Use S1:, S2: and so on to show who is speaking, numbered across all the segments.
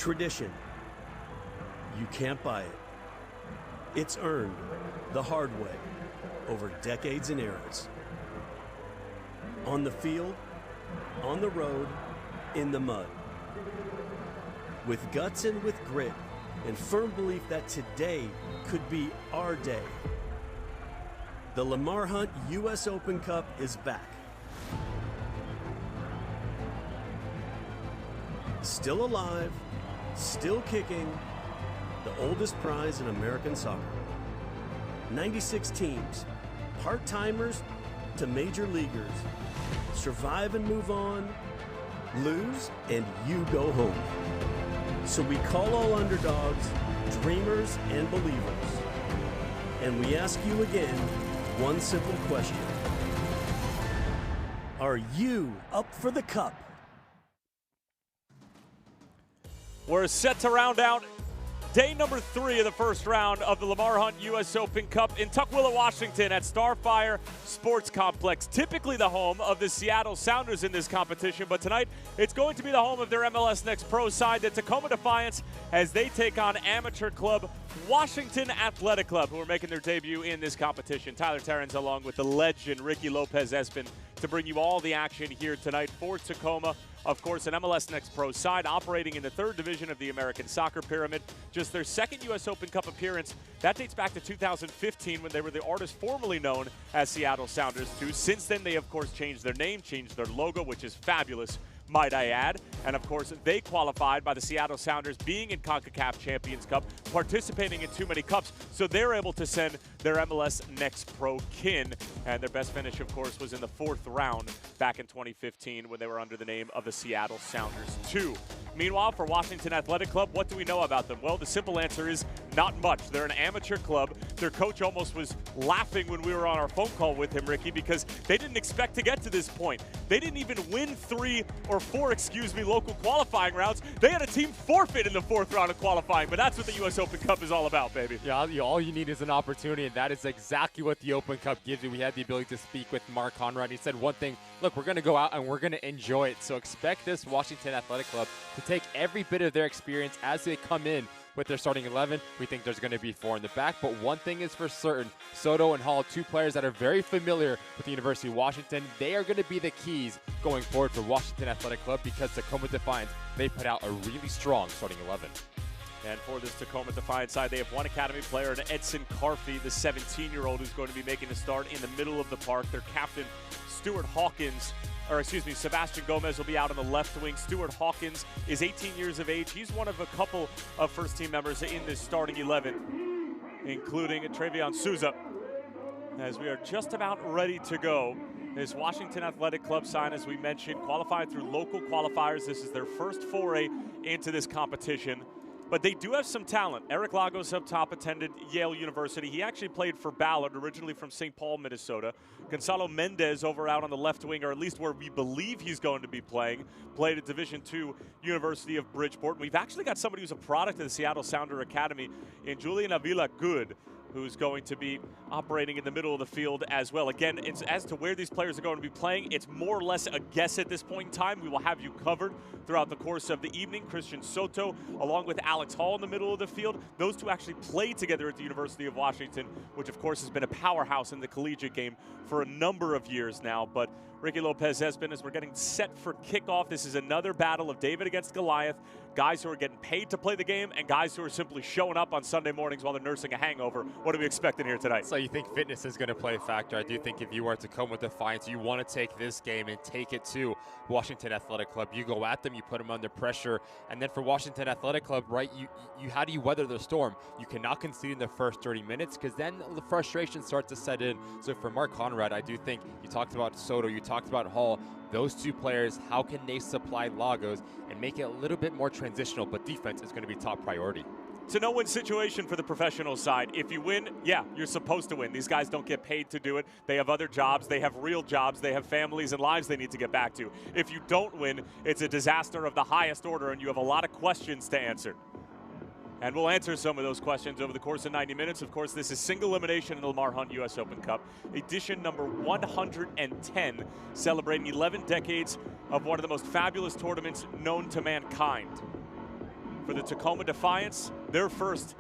S1: Tradition. You can't buy it. It's earned the hard way over decades and eras. On the field, on the road, in the mud. With guts and with grit, and firm belief that today could be our day. The Lamar Hunt U.S. Open Cup is back. Still alive, still kicking, the oldest prize in American soccer. 96 teams, part-timers to major leaguers. Survive and move on, lose and you go home. So we call all underdogs, dreamers and believers. And we ask you again, one simple question. Are you up for the cup?
S2: We're set to round out day number 3 of the first round of the Lamar Hunt U.S. Open Cup in Tukwila, Washington at Starfire Sports Complex. Typically the home of the Seattle Sounders in this competition, but tonight it's going to be the home of their MLS Next Pro side, the Tacoma Defiance, as they take on amateur club Washington Athletic Club, who are making their debut in this competition. Tyler Terrence along with the legend Ricky Lopez-Espin to bring you all the action here tonight for Tacoma. Of course, an MLS Next Pro side operating in the 3rd division of the American Soccer Pyramid. Just their 2nd U.S. Open Cup appearance. That dates back to 2015 when they were the artist formerly known as Seattle Sounders 2. Since then, they, of course, changed their name, changed their logo, which is fabulous, might I add. And, of course, they qualified by the Seattle Sounders being in CONCACAF Champions Cup, participating in too many cups, so they're able to send their MLS Next Pro kin. And their best finish, of course, was in the 4th round back in 2015 when they were under the name of the Seattle Sounders 2. Meanwhile, for Washington Athletic Club, what do we know about them? Well, the simple answer is not much. They're an amateur club. Their coach almost was laughing when we were on our phone call with him, Ricky, because they didn't expect to get to this point. They didn't even win 3 or 4, local qualifying rounds. They had a team forfeit in the 4th round of qualifying, but that's what the U.S. Open Cup is all about, baby.
S3: Yeah, all you need is an opportunity, and that is exactly what the Open Cup gives you. We had the ability to speak with Mark Conrad. He said one thing, look, we're going to go out and we're going to enjoy it. So expect this Washington Athletic Club to take every bit of their experience as they come in with their starting 11. We think there's going to be 4 in the back, but one thing is for certain, Soto and Hall, 2 players that are very familiar with the University of Washington, they are going to be the keys going forward for Washington Athletic Club because Tacoma Defiance, they put out a really strong starting 11.
S2: And for this Tacoma Defiance side, they have one academy player, Edson Carfy, the 17-year-old who's going to be making a start in the middle of the park. Their captain, Sebastian Gomez will be out on the left wing. Stuart Hawkins is 18 years of age. He's one of a couple of first-team members in this starting 11, including Trevion Souza. As we are just about ready to go, this Washington Athletic Club side, as we mentioned, qualified through local qualifiers. This is their first foray into this competition. But they do have some talent. Eric Lagos up top attended Yale University. He actually played for Ballard, originally from St. Paul, Minnesota. Gonzalo Mendez over out on the left wing, or at least where we believe he's going to be playing, played at Division II University of Bridgeport. And we've actually got somebody who's a product of the Seattle Sounder Academy in Julian Avila Good, who's going to be operating in the middle of the field as well. Again, it's as to where these players are going to be playing, it's more or less a guess at this point in time. We will have you covered throughout the course of the evening. Christian Soto, along with Alex Hall in the middle of the field. Those two actually played together at the University of Washington, which of course has been a powerhouse in the collegiate game for a number of years now. But Ricky Lopez-Espin, as we're getting set for kickoff, this is another battle of David against Goliath. Guys who are getting paid to play the game and guys who are simply showing up on Sunday mornings while they're nursing a hangover. What are we expecting here tonight?
S3: So you think fitness is going to play a factor. I do think if you are Tacoma Defiance, you want to take this game and take it to Washington Athletic Club. You go at them, you put them under pressure, and then for Washington Athletic Club, right, you how do you weather the storm? You cannot concede in the first 30 minutes because then the frustration starts to set in. So for Mark Conrad, I do think you talked about Soto, you talked about Hall. Those two players, how can they supply Lagos and make it a little bit more transitional? But defense is going to be top priority.
S2: It's a no-win situation for the professional side. If you win, yeah, you're supposed to win. These guys don't get paid to do it. They have other jobs. They have real jobs. They have families and lives they need to get back to. If you don't win, it's a disaster of the highest order, and you have a lot of questions to answer. And we'll answer some of those questions over the course of 90 minutes. Of course, this is single elimination in the Lamar Hunt U.S. Open Cup, edition number 110, celebrating 11 decades of one of the most fabulous tournaments known to mankind. For for the Tacoma Defiance, their first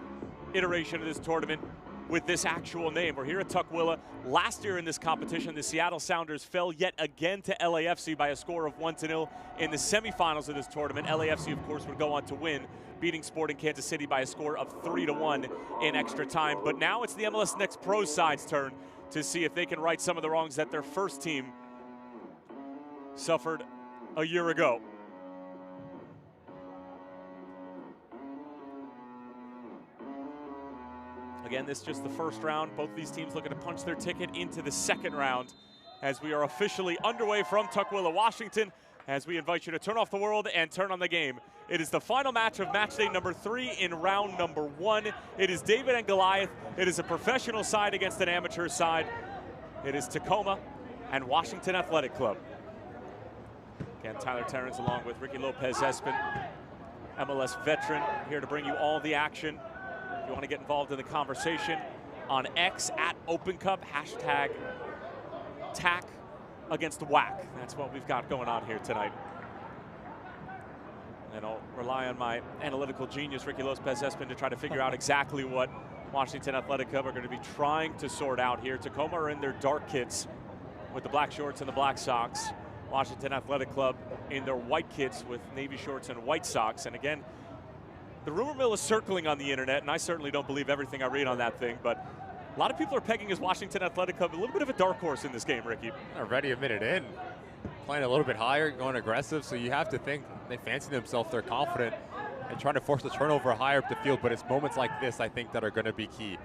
S2: iteration of this tournament with this actual name. We're here at Tukwila. Last year in this competition, the Seattle Sounders fell yet again to LAFC by a score of 1-0 in the semifinals of this tournament. LAFC, of course, would go on to win, beating Sporting Kansas City by a score of 3-1 in extra time. But now it's the MLS Next Pro side's turn to see if they can right some of the wrongs that their first team suffered a year ago. Again, this is just the first round. Both of these teams looking to punch their ticket into the second round as we are officially underway from Tukwila, Washington, as we invite you to turn off the world and turn on the game. It is the final match of match day number 3 in round number 1. It is David and Goliath. It is a professional side against an amateur side. It is Tacoma and Washington Athletic Club. Again, Tyler Terrence along with Ricky Lopez-Espin, MLS veteran, here to bring you all the action. If you want to get involved in the conversation on X at Open Cup, hashtag TAC against WAC. That's what we've got going on here tonight. And I'll rely on my analytical genius, Ricky Lopez-Espin, to try to figure out exactly what Washington Athletic Club are going to be trying to sort out here. Tacoma are in their dark kits with the black shorts and the black socks. Washington Athletic Club in their white kits with navy shorts and white socks. And again, the rumor mill is circling on the internet, and I certainly don't believe everything I read on that thing, but a lot of people are pegging as Washington Athletic Club a little bit of a dark horse in this game, Ricky.
S3: Already a minute in, playing a little bit higher, going aggressive, so you have to think they fancy themselves, they're confident, and trying to force the turnover higher up the field, but it's moments like this, I think, that are going to be key.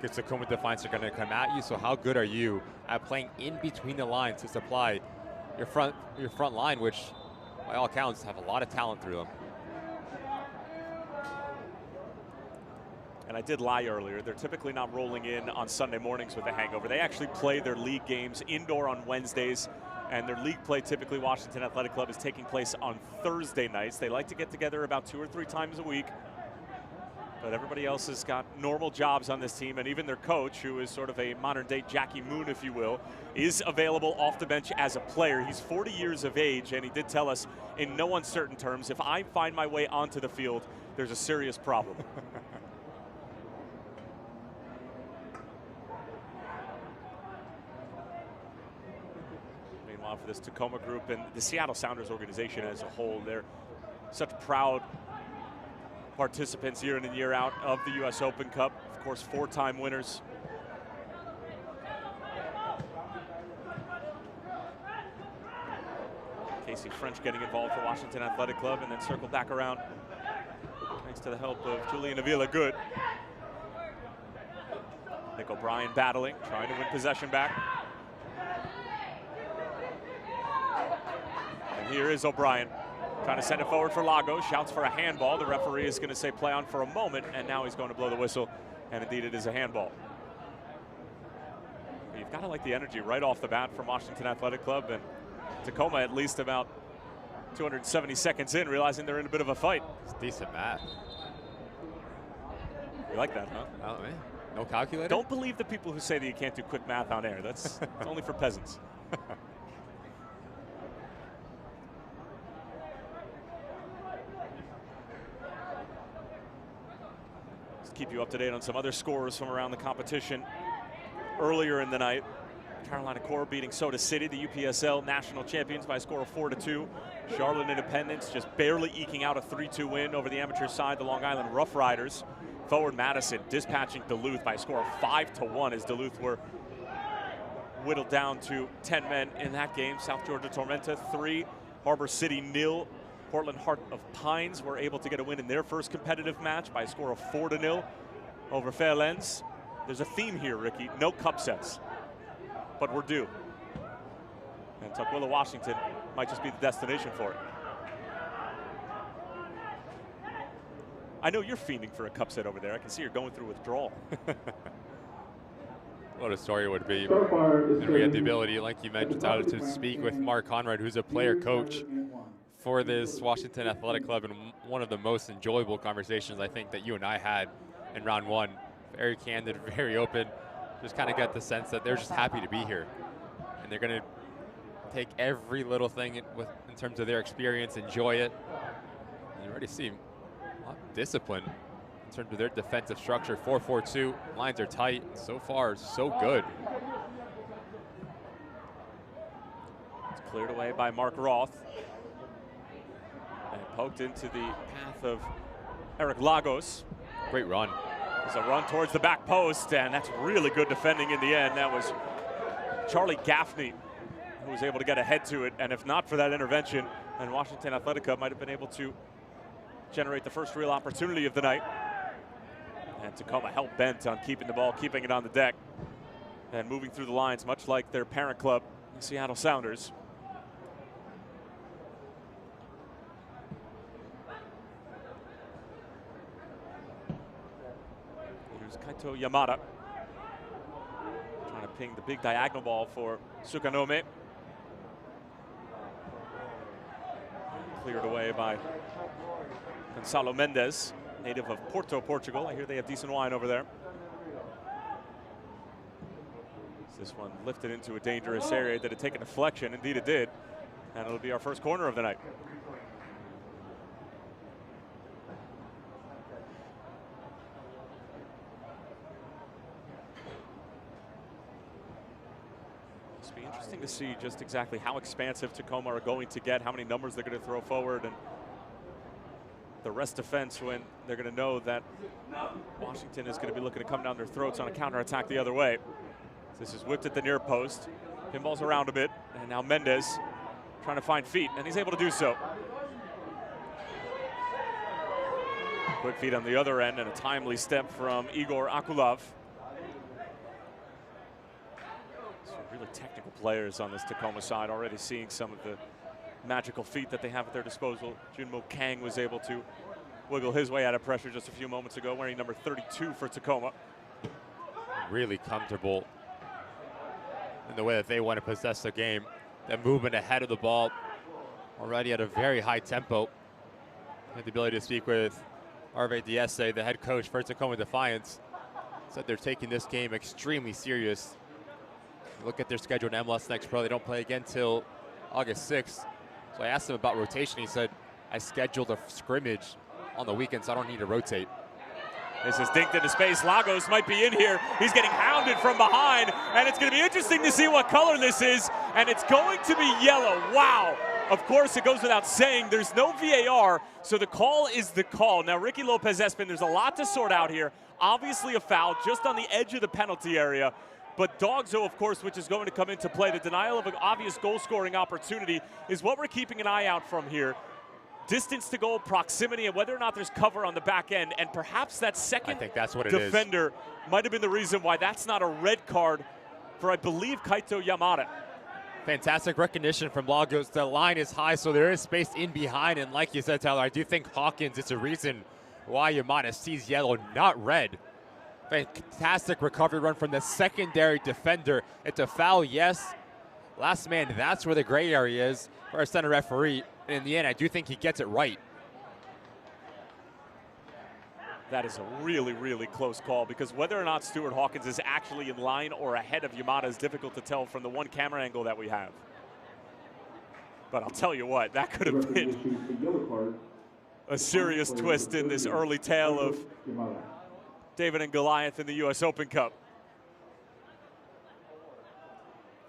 S3: Because Tacoma Defiance are going to come at you, so how good are you at playing in between the lines to supply your front line, which, by all accounts, have a lot of talent through them.
S2: And I did lie earlier. They're typically not rolling in on Sunday mornings with a hangover. They actually play their league games indoor on Wednesdays, and their league play, typically Washington Athletic Club, is taking place on Thursday nights. They like to get together about 2 or 3 times a week, but everybody else has got normal jobs on this team, and even their coach, who is sort of a modern-day Jackie Moon, if you will, is available off the bench as a player. He's 40 years of age, and he did tell us in no uncertain terms, if I find my way onto the field, there's a serious problem. For this Tacoma group and the Seattle Sounders organization as a whole, they're such proud participants year in and year out of the U.S. Open Cup. Of course, 4-time winners. Casey French getting involved for Washington Athletic Club, and then circle back around thanks to the help of Julian Avila Good. Nick O'Brien battling, trying to win possession back. Here is O'Brien trying to send it forward for Lagos, shouts for a handball. The referee is going to say play on for a moment, and now he's going to blow the whistle, and indeed it is a handball. But you've got to like the energy right off the bat from Washington Athletic Club, and Tacoma at least about 270 seconds in, realizing they're in a bit of a fight.
S3: It's decent math.
S2: You like that, huh?
S3: Oh, man. No calculator?
S2: Don't believe the people who say that you can't do quick math on air. That's it's only for peasants. Keep you up to date on some other scores from around the competition. Earlier in the night, Carolina Core beating Soda City, the UPSL national champions, by a score of 4-2. Charlotte Independence just barely eking out a 3-2 win over the amateur side, the Long Island Rough Riders. Forward Madison dispatching Duluth by a score of 5-1 as Duluth were whittled down to 10 men in that game. South Georgia Tormenta 3, Harbor City 0. Portland Heart of Pines were able to get a win in their first competitive match by a score of 4-0 over Fairlens. There's a theme here, Ricky. No cup sets, but we're due. And Tukwila, Washington might just be the destination for it. I know you're fiending for a cup set over there. I can see you're going through withdrawal.
S3: What a story it would be. And we had the ability, like you mentioned, Tyler, to speak with Mark Conrad, who's a player coach for this Washington Athletic Club, and one of the most enjoyable conversations I think that you and I had in round 1. Very candid, very open. Just kind of got the sense that they're just happy to be here, and they're going to take every little thing in terms of their experience, enjoy it. And you already see Discipline in terms of their defensive structure. 4-4-2. Lines are tight. So far, so good.
S2: It's cleared away by Mark Roth. And poked into the path of Eric Lagos.
S3: Great run.
S2: It's a run towards the back post, and that's really good defending in the end. That was Charlie Gaffney who was able to get ahead to it, and if not for that intervention, then Washington Athletic Club might have been able to generate the first real opportunity of the night. And Tacoma hell-bent on keeping the ball, keeping it on the deck, and moving through the lines, much like their parent club, the Seattle Sounders. Here's Kaito Yamada, trying to ping the big diagonal ball for Sukanome. Cleared away by Gonçalo Mendes, native of Porto, Portugal. I hear they have decent wine over there. This one lifted into a dangerous area. Did it take a deflection? Indeed it did. And it'll be our first corner of the night. It's be interesting to see just exactly how expansive Tacoma are going to get, how many numbers they're going to throw forward, and the rest defense when they're going to know that Washington is going to be looking to come down their throats on a counterattack the other way. This is whipped at the near post. Pinballs around a bit, and now Mendes trying to find feet, and he's able to do so. Quick feet on the other end, and a timely step from Igor Akulov. Some really technical players on this Tacoma side, already seeing some of the magical feet that they have at their disposal. Junmo Kang was able to wiggle his way out of pressure just a few moments ago, wearing number 32 for Tacoma.
S3: Really comfortable in the way that they want to possess the game. That movement ahead of the ball, already at a very high tempo. I had the ability to speak with Hervé Diesse, the head coach for Tacoma Defiance. Said they're taking this game extremely serious. Look at their schedule in MLS Next Pro. They don't play again till August 6th. So I asked him about rotation. He said, I scheduled a scrimmage on the weekend, so I don't need to rotate.
S2: This is dinked into space. Lagos might be in here. He's getting hounded from behind, and it's going to be interesting to see what color this is, and it's going to be yellow. Wow. Of course, it goes without saying, there's no VAR, so the call is the call. Now, Ricky Lopez-Espin, there's a lot to sort out here. Obviously a foul just on the edge of the penalty area, but Dogzo, of course, which is going to come into play. The denial of an obvious goal-scoring opportunity is what we're keeping an eye out from here. Distance to goal, proximity, and whether or not there's cover on the back end. And perhaps that second defender might have been the reason why that's not a red card for, I believe, Kaito Yamada.
S3: Fantastic recognition from Lagos. The line is high, so there is space in behind. And like you said, Tyler, I do think Hawkins is a reason why Yamada sees yellow, not red. Fantastic recovery run from the secondary defender. It's a foul, yes. Last man, that's where the gray area is for our center referee. And in the end, I do think he gets it right.
S2: That is a really, really close call, because whether or not Stuart Hawkins is actually in line or ahead of Yamada is difficult to tell from the one camera angle that we have. But I'll tell you what, that could have been a serious twist in this early tale of David and Goliath in the U.S. Open Cup.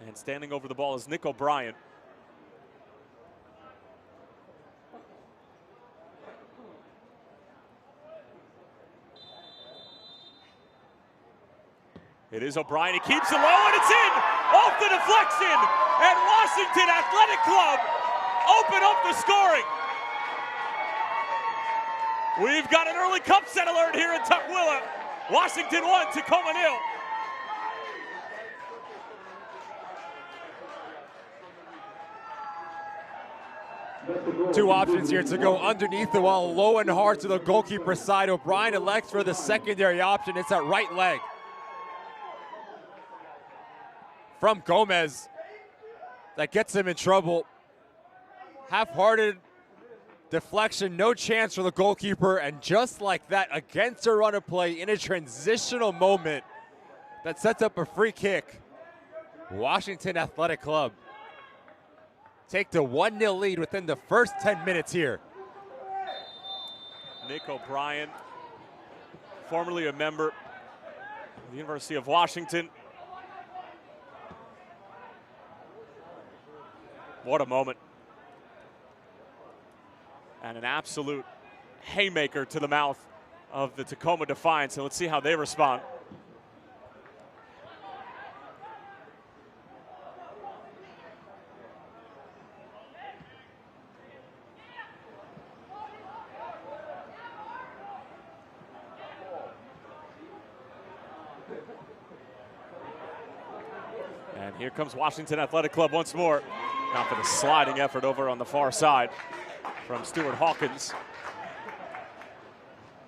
S2: And standing over the ball is Nick O'Brien. It is O'Brien, he keeps it low, and it's in! Off the deflection! And Washington Athletic Club open up the scoring! We've got an early cup set alert here in Tukwila. Washington 1, Tacoma
S3: 0. Two options here to go underneath the wall, low and hard to the goalkeeper side. O'Brien elects for the secondary option. It's at right leg. From Gomez, that gets him in trouble. Half-hearted deflection, no chance for the goalkeeper, and just like that, against a run of play in a transitional moment that sets up a free kick. Washington Athletic Club take the 1-0 lead within the first 10 minutes here.
S2: Nick O'Brien, formerly a member of the University of Washington. What a moment. And an absolute haymaker to the mouth of the Tacoma Defiance. And let's see how they respond. And here comes Washington Athletic Club once more. Now for the sliding effort over on the far side from Stuart Hawkins.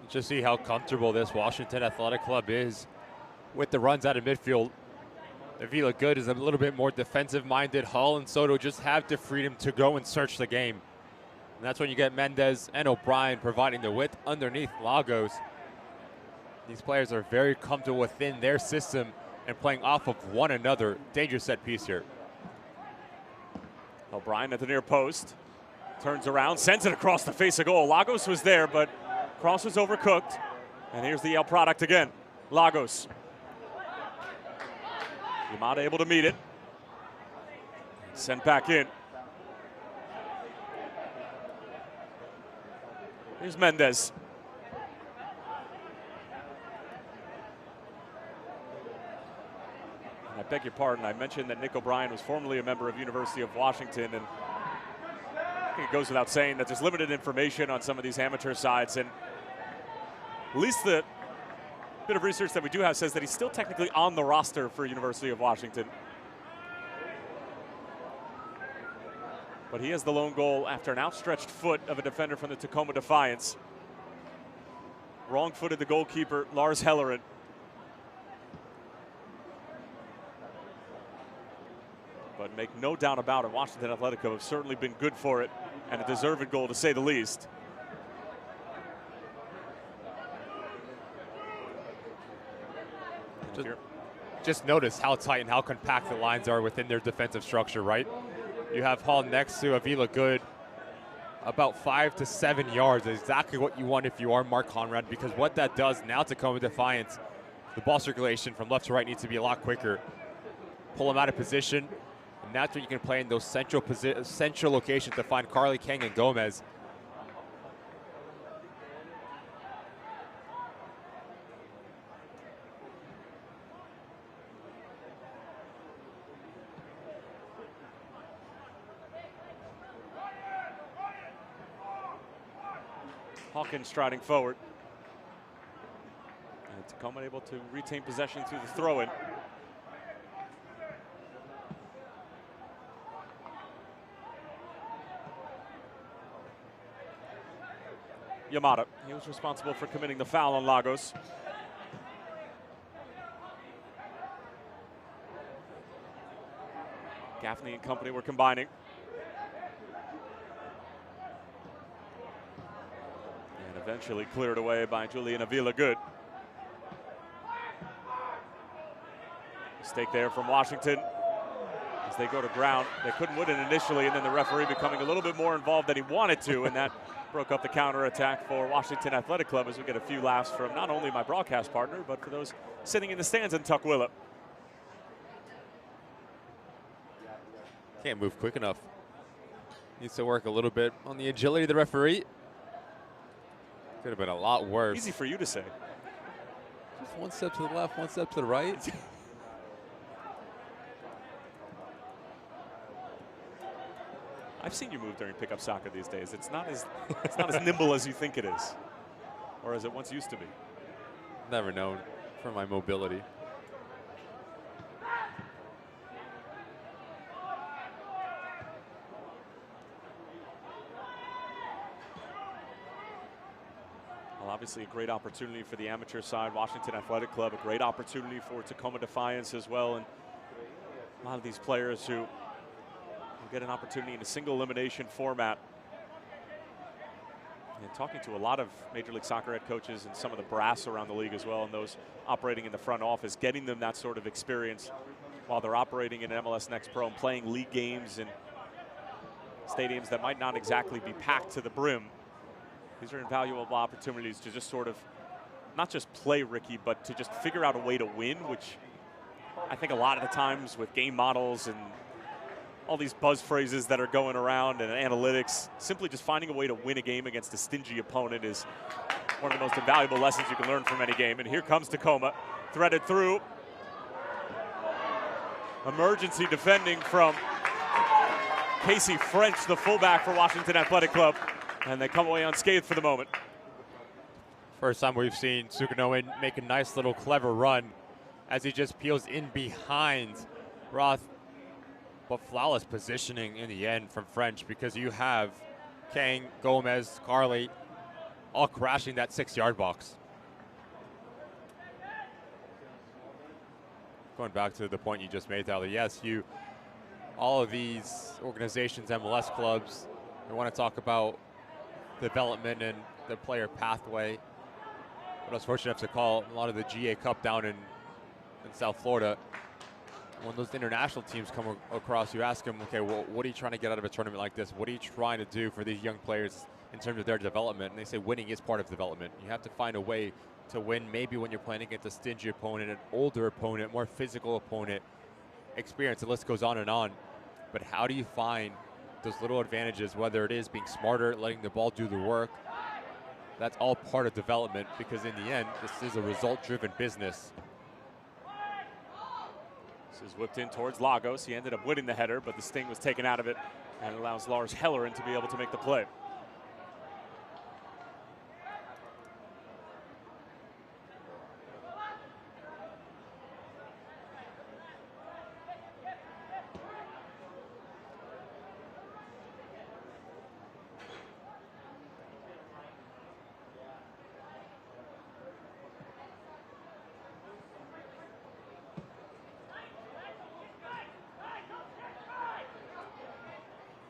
S3: Just see how comfortable this Washington Athletic Club is with the runs out of midfield. Avila Good is a little bit more defensive-minded. Hall and Soto just have the freedom to go and search the game. And that's when you get Mendez and O'Brien providing the width underneath Lagos. These players are very comfortable within their system and playing off of one another. Dangerous set piece here.
S2: O'Brien at the near post. Turns around, sends it across the face of goal. Lagos was there, but cross was overcooked. And here's the Yale product again. Lagos. Yamada able to meet it. Sent back in. Here's Mendez. I beg your pardon, I mentioned that Nick O'Brien was formerly a member of University of Washington, and I think it goes without saying that there's limited information on some of these amateur sides, and at least the bit of research that we do have says that he's still technically on the roster for University of Washington. But he has the lone goal after an outstretched foot of a defender from the Tacoma Defiance. Wrong-footed the goalkeeper, Lars Hellerin. But make no doubt about it, Washington Athletic Club have certainly been good for it, and a deserved goal to say the least.
S3: Just notice how tight and how compact the lines are within their defensive structure, right? You have Hall next to Avila Good, about 5 to 7 yards, exactly what you want if you are Mark Conrad, because what that does now, Tacoma Defiance, the ball circulation from left to right needs to be a lot quicker. Pull them out of position, and that's when you can play in those central locations to find Carly, Kang, and Gomez.
S2: Hawkins striding forward. And Tacoma able to retain possession through the throw-in. Yamada, he was responsible for committing the foul on Lagos. Gaffney and company were combining. And eventually cleared away by Julian Avila Good. Mistake there from Washington as they go to ground. They couldn't win it initially, and then the referee becoming a little bit more involved than he wanted to, and that broke up the counterattack for Washington Athletic Club as we get a few laughs from not only my broadcast partner, but for those sitting in the stands in Tukwila.
S3: Can't move quick enough. Needs to work a little bit on the agility of the referee. Could have been a lot worse.
S2: Easy for you to say.
S3: Just one step to the left, one step to the right.
S2: I've seen you move during pickup soccer these days. It's not as nimble as you think it is, or as it once used to be.
S3: Never known for my mobility.
S2: Well, obviously a great opportunity for the amateur side, Washington Athletic Club, a great opportunity for Tacoma Defiance as well, and a lot of these players who get an opportunity in a single elimination format. And talking to a lot of Major League Soccer head coaches and some of the brass around the league as well, and those operating in the front office, getting them that sort of experience while they're operating in MLS Next Pro and playing league games in stadiums that might not exactly be packed to the brim. These are invaluable opportunities to just sort of not just play Ricky, but to just figure out a way to win, which I think a lot of the times with game models and all these buzz phrases that are going around and analytics, simply just finding a way to win a game against a stingy opponent is one of the most invaluable lessons you can learn from any game. And here comes Tacoma, threaded through. Emergency defending from Casey French, the fullback for Washington Athletic Club, and they come away unscathed for the moment.
S3: First time we've seen Sukanome make a nice little clever run as he just peels in behind Roth. But flawless positioning in the end from French, because you have Kang, Gomez, Carly all crashing that 6-yard box. Going back to the point you just made, Tyler, yes, all of these organizations, MLS clubs, they want to talk about development and the player pathway. But I was fortunate enough to call a lot of the GA Cup down in South Florida. When those international teams come across, you ask them, okay, well, what are you trying to get out of a tournament like this? What are you trying to do for these young players in terms of their development? And they say winning is part of development. You have to find a way to win, maybe when you're playing against a stingy opponent, an older opponent, more physical opponent, experience, the list goes on and on. But how do you find those little advantages, whether it is being smarter, letting the ball do the work? That's all part of development, because in the end, this is a result-driven business.
S2: This is whipped in towards Lagos. He ended up winning the header, but the sting was taken out of it, and allows Lars Hellerin to be able to make the play.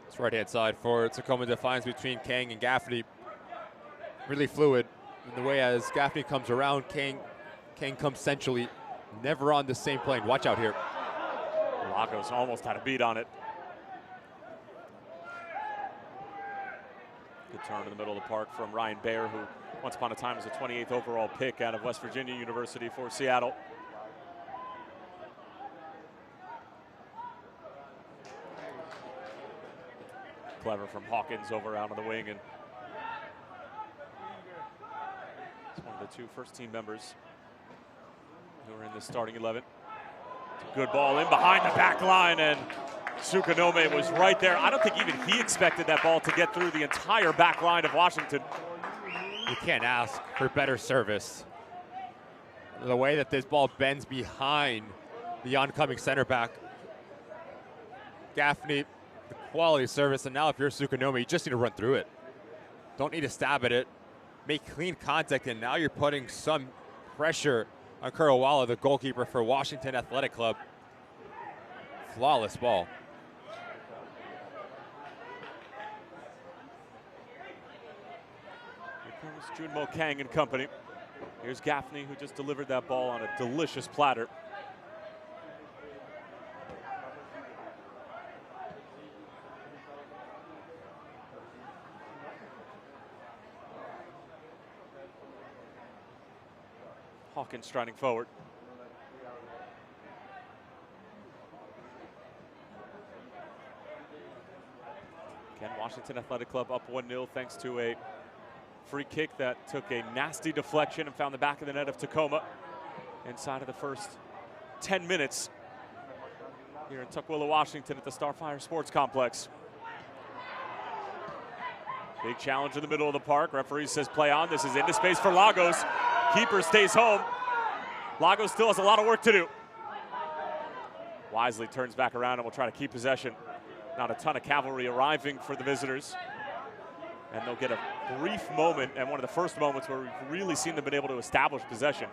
S3: It's right-hand side for Tacoma Defiance between Kang and Gaffney. Really fluid. And the way as Gaffney comes around, Kang comes centrally, never on the same plane. Watch out here.
S2: Lagos almost had a beat on it. Good turn in the middle of the park from Ryan Baer, who once upon a time was a 28th overall pick out of West Virginia University for Seattle. Clever from Hawkins over out on the wing, and it's one of the two first-team members who are in the starting 11. It's a good ball in behind the back line, and Sukanome was right there. I don't think even he expected that ball to get through the entire back line of Washington.
S3: You can't ask for better service. The way that this ball bends behind the oncoming center back. Gaffney, the quality service, and now if you're Sukanome, you just need to run through it. Don't need to stab at it. Make clean contact, and now you're putting some pressure on Kurawala, the goalkeeper for Washington Athletic Club. Flawless ball.
S2: Here comes Junmo Kang and company. Here's Gaffney, who just delivered that ball on a delicious platter. Hawkins striding forward. Again, Washington Athletic Club up 1-0 thanks to a free kick that took a nasty deflection and found the back of the net of Tacoma inside of the first 10 minutes here in Tukwila, Washington at the Starfire Sports Complex. Big challenge in the middle of the park. Referee says play on. This is into space for Lagos. Keeper stays home. Lagos still has a lot of work to do. Wisely turns back around and will try to keep possession. Not a ton of cavalry arriving for the visitors. And they'll get a brief moment, and one of the first moments where we've really seen them been able to establish possession.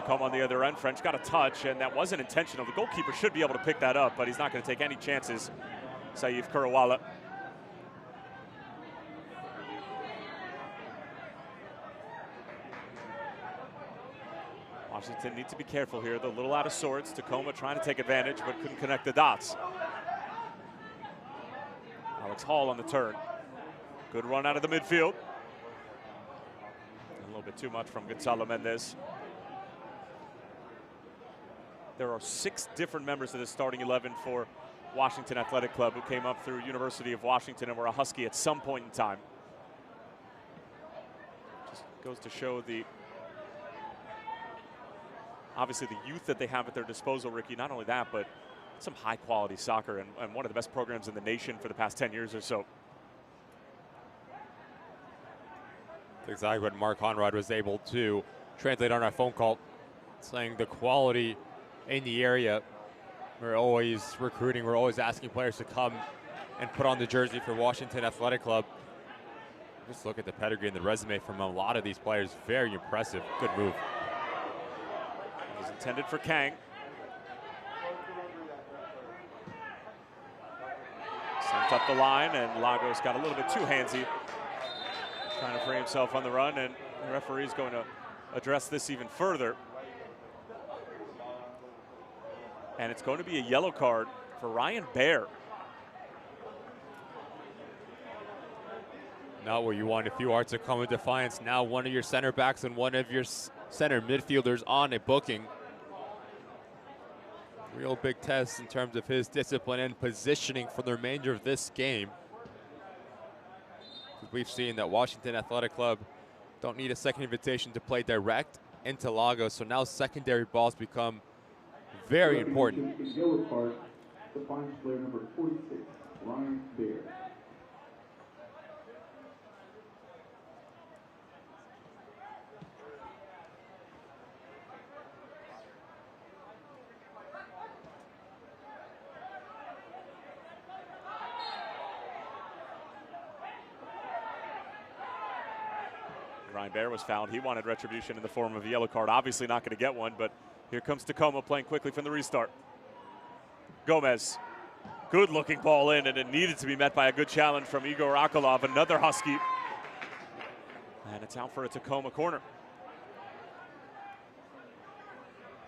S2: Come on the other end. French got a touch, and that wasn't intentional. The goalkeeper should be able to pick that up, but he's not going to take any chances. Saif Kurawala Washington needs to be careful here. They're a little out of sorts. Tacoma trying to take advantage, but couldn't connect the dots. Alex Hall on the turn. Good run out of the midfield. A little bit too much from Gonzalo Mendez. There are 6 different members of the starting 11 for Washington Athletic Club who came up through University of Washington and were a Husky at some point in time. Just goes to show obviously the youth that they have at their disposal, Ricky. Not only that, but some high quality soccer and one of the best programs in the nation for the past 10 years or so.
S3: That's exactly what Mark Conrad was able to translate on our phone call, saying the quality in the area. We're always recruiting, we're always asking players to come and put on the jersey for Washington Athletic Club. Just look at the pedigree and the resume from a lot of these players. Very impressive. Good move.
S2: It was intended for Kang. Sent up the line, and Lagos got a little bit too handsy, trying to free himself on the run, and the referee is going to address this even further. And it's going to be a yellow card for Ryan Baer.
S3: Not what you want if you are Tacoma Defiance. Now one of your center backs and one of your center midfielders on a booking. Real big test in terms of his discipline and positioning for the remainder of this game. We've seen that Washington Athletic Club don't need a second invitation to play direct into Lagos, so now secondary balls become very important.
S4: Yellow card, Defiance player number 46, Ryan Baer.
S2: Ryan Baer was fouled. He wanted retribution in the form of a yellow card. Obviously not going to get one, but here comes Tacoma playing quickly from the restart. Gomez, good looking ball in, and it needed to be met by a good challenge from Igor Akolov, another Husky. And it's out for a Tacoma corner.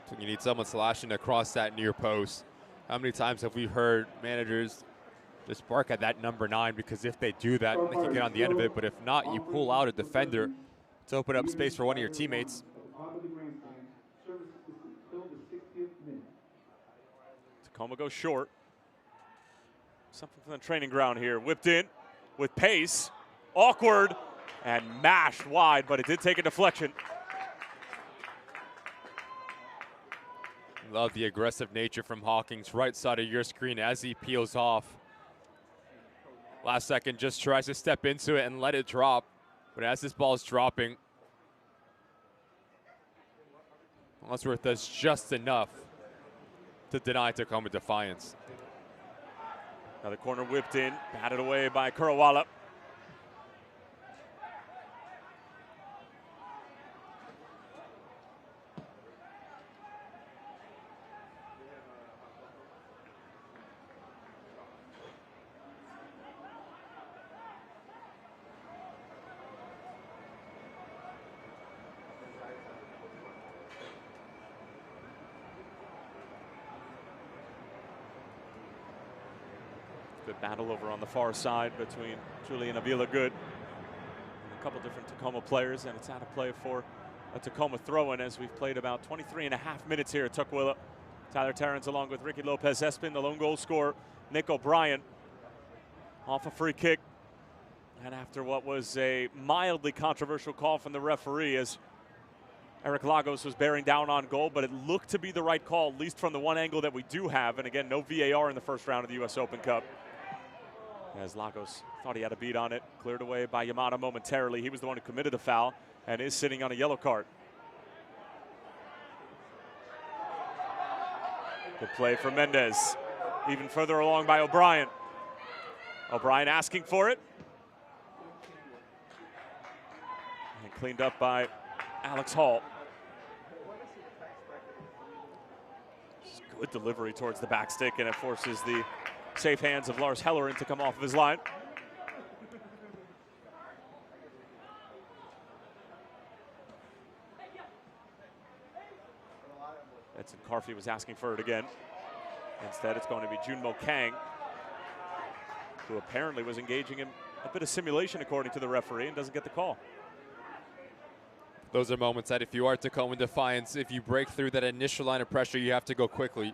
S3: So you need someone slashing across that near post. How many times have we heard managers just bark at that number 9, because if they do that, they can get on the end of it, but if not, you pull out a defender to open up space for one of your teammates.
S2: Tacoma goes short. Something from the training ground here. Whipped in with pace. Awkward and mashed wide, but it did take a deflection.
S3: Love the aggressive nature from Hawkins, right side of your screen as he peels off. Last second, just tries to step into it and let it drop. But as this ball is dropping, Ellsworth does just enough to deny Tacoma Defiance.
S2: Another corner whipped in, batted away by Kurawala. Good battle over on the far side between Julian Avila Good and a couple different Tacoma players, and it's out of play for a Tacoma throw-in as we've played about 23.5 minutes here at Tukwila. Tyler Terrence along with Ricky Lopez Espin, the lone goal scorer, Nick O'Brien, off a free kick. And after what was a mildly controversial call from the referee as Eric Lagos was bearing down on goal, but it looked to be the right call, at least from the one angle that we do have. And again, no VAR in the first round of the U.S. Open Cup. As Lagos thought he had a beat on it, cleared away by Yamada momentarily. He was the one who committed the foul and is sitting on a yellow card. Good play for Mendez. Even further along by O'Brien. O'Brien asking for it. And cleaned up by Alex Hall. Good delivery towards the back stick, and it forces the safe hands of Lars Hellerin to come off of his line. Edson Carfey was asking for it again. Instead, it's going to be Junmo Kang, who apparently was engaging in a bit of simulation, according to the referee, and doesn't get the call.
S3: Those are moments that if you are Tacoma Defiance, if you break through that initial line of pressure, you have to go quickly.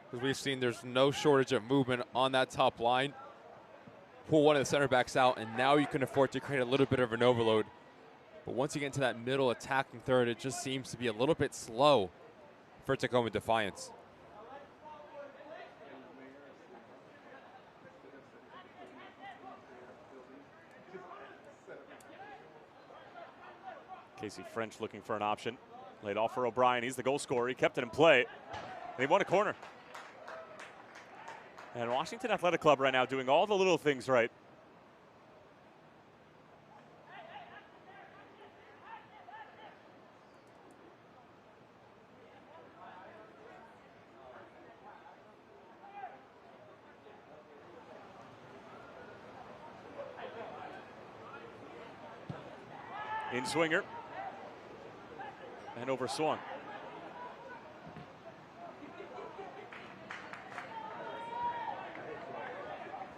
S3: Because we've seen there's no shortage of movement on that top line. Pull one of the center backs out, and now you can afford to create a little bit of an overload. But once you get into that middle attacking third, it just seems to be a little bit slow for Tacoma Defiance.
S2: Casey French looking for an option. Laid off for O'Brien. He's the goal scorer. He kept it in play, and he won a corner. And Washington Athletic Club right now doing all the little things right. In swinger. And over swung.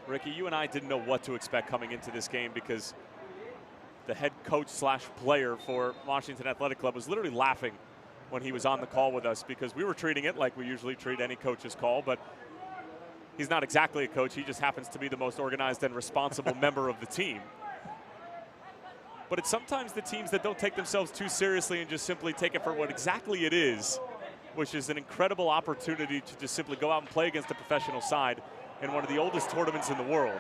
S2: Ricky, you and I didn't know what to expect coming into this game because the head coach slash player for Washington Athletic Club was literally laughing when he was on the call with us because we were treating it like we usually treat any coach's call, but he's not exactly a coach. He just happens to be the most organized and responsible member of the team. But it's sometimes the teams that don't take themselves too seriously and just simply take it for what exactly it is, which is an incredible opportunity to just simply go out and play against a professional side in one of the oldest tournaments in the world.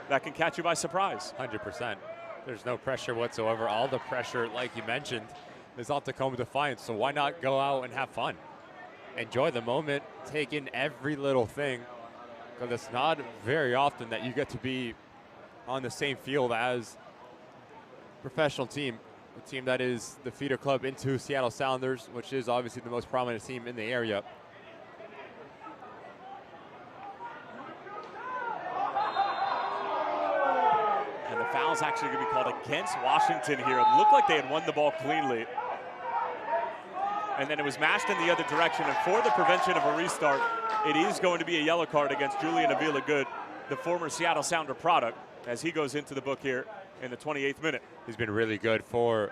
S2: That can catch you by surprise.
S3: 100%. There's no pressure whatsoever. All the pressure, like you mentioned, is on Tacoma Defiance, so why not go out and have fun? Enjoy the moment, take in every little thing, because it's not very often that you get to be on the same field as professional team, a team that is the feeder club into Seattle Sounders, which is obviously the most prominent team in the area.
S2: And the foul's actually going to be called against Washington here. It looked like they had won the ball cleanly. And then it was mashed in the other direction. And for the prevention of a restart, it is going to be a yellow card against Julian Avila Good, the former Seattle Sounder product, as he goes into the book here in the 28th minute.
S3: He's been really good for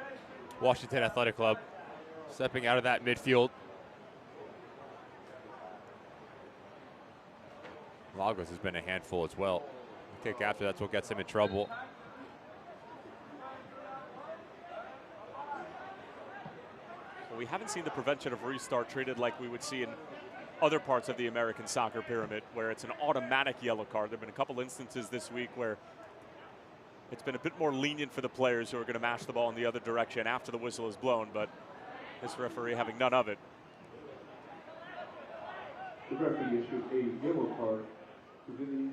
S3: Washington Athletic Club, stepping out of that midfield. Lagos has been a handful as well. The kick after, that's what gets him in trouble.
S2: Well, we haven't seen the prevention of restart treated like we would see in other parts of the American soccer pyramid, where it's an automatic yellow card. There have been a couple instances this week where it's been a bit more lenient for the players who are going to mash the ball in the other direction after the whistle is blown, but this referee having none of it.
S4: The referee issued a yellow card to the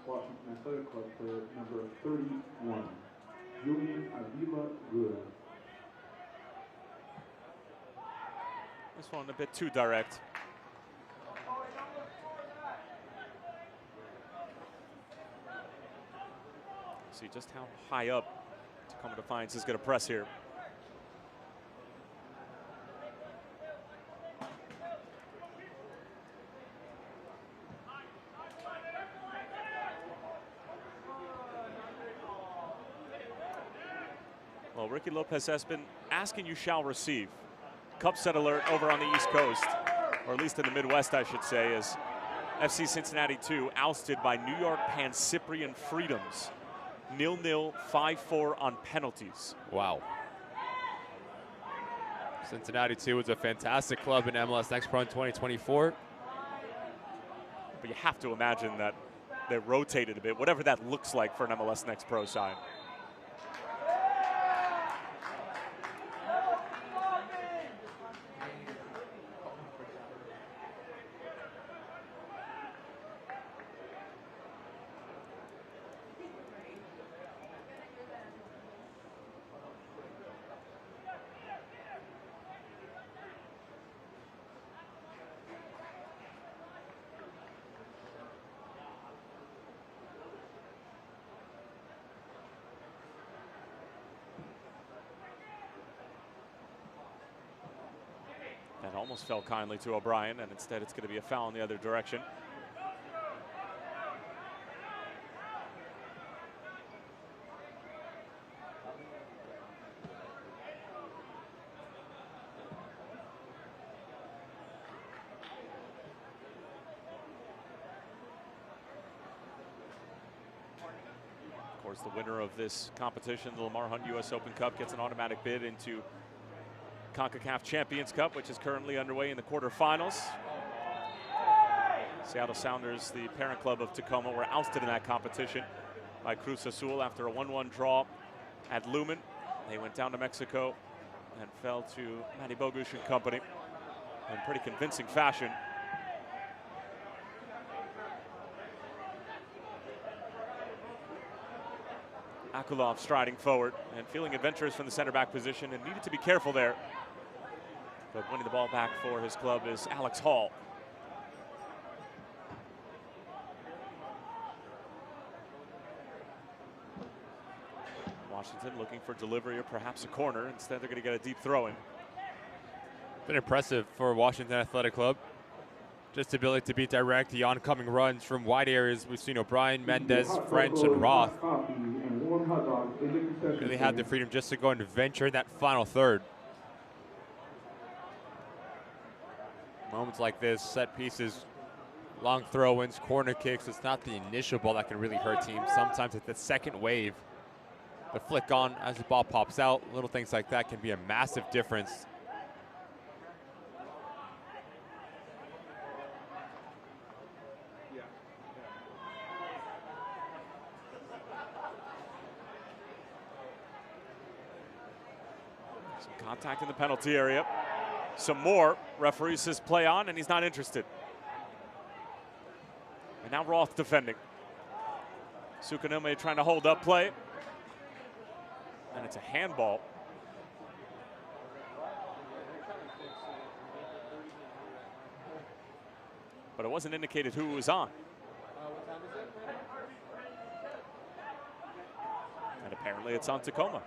S4: Washington Athletic Club player number 31, Julian Avila Good.
S2: This one a bit too direct. See just how high up Tacoma Defiance is going to press here. Well, Ricky Lopez has been asking, you shall receive. Cup set alert over on the East Coast, or at least in the Midwest, I should say, as FC Cincinnati 2 ousted by New York Pan Cyprian Freedoms. 0-0, 5-4 on penalties.
S3: Wow. Cincinnati 2 is a fantastic club in MLS Next Pro in 2024.
S2: But you have to imagine that they rotated a bit, whatever that looks like for an MLS Next Pro side. almost fell kindly to O'Brien, and instead it's going to be a foul in the other direction. Of course, the winner of this competition, the Lamar Hunt U.S. Open Cup, gets an automatic bid into CONCACAF Champions Cup, which is currently underway in the quarterfinals. Seattle Sounders, the parent club of Tacoma, were ousted in that competition by Cruz Azul after a 1-1 draw at Lumen. They went down to Mexico and fell to Matty Bogusz and company in pretty convincing fashion. Akulov striding forward and feeling adventurous from the center back position and needed to be careful there. But winning the ball back for his club is Alex Hall. Washington looking for delivery or perhaps a corner. Instead, they're going to get a deep throw in.
S3: Been impressive for Washington Athletic Club. Just the ability to be direct, the oncoming runs from wide areas. We've seen O'Brien, Mendez, French, and Roth really had the freedom just to go and venture in that final third. Moments like this, set pieces, long throw-ins, corner kicks, it's not the initial ball that can really hurt teams. Sometimes it's the second wave. The flick on as the ball pops out, little things like that can be a massive difference.
S2: Some contact in the penalty area. Some more. Referee says play on, and he's not interested. And now Roth defending. Sukanome trying to hold up play. And it's a handball. But it wasn't indicated who it was on. And apparently it's on Tacoma.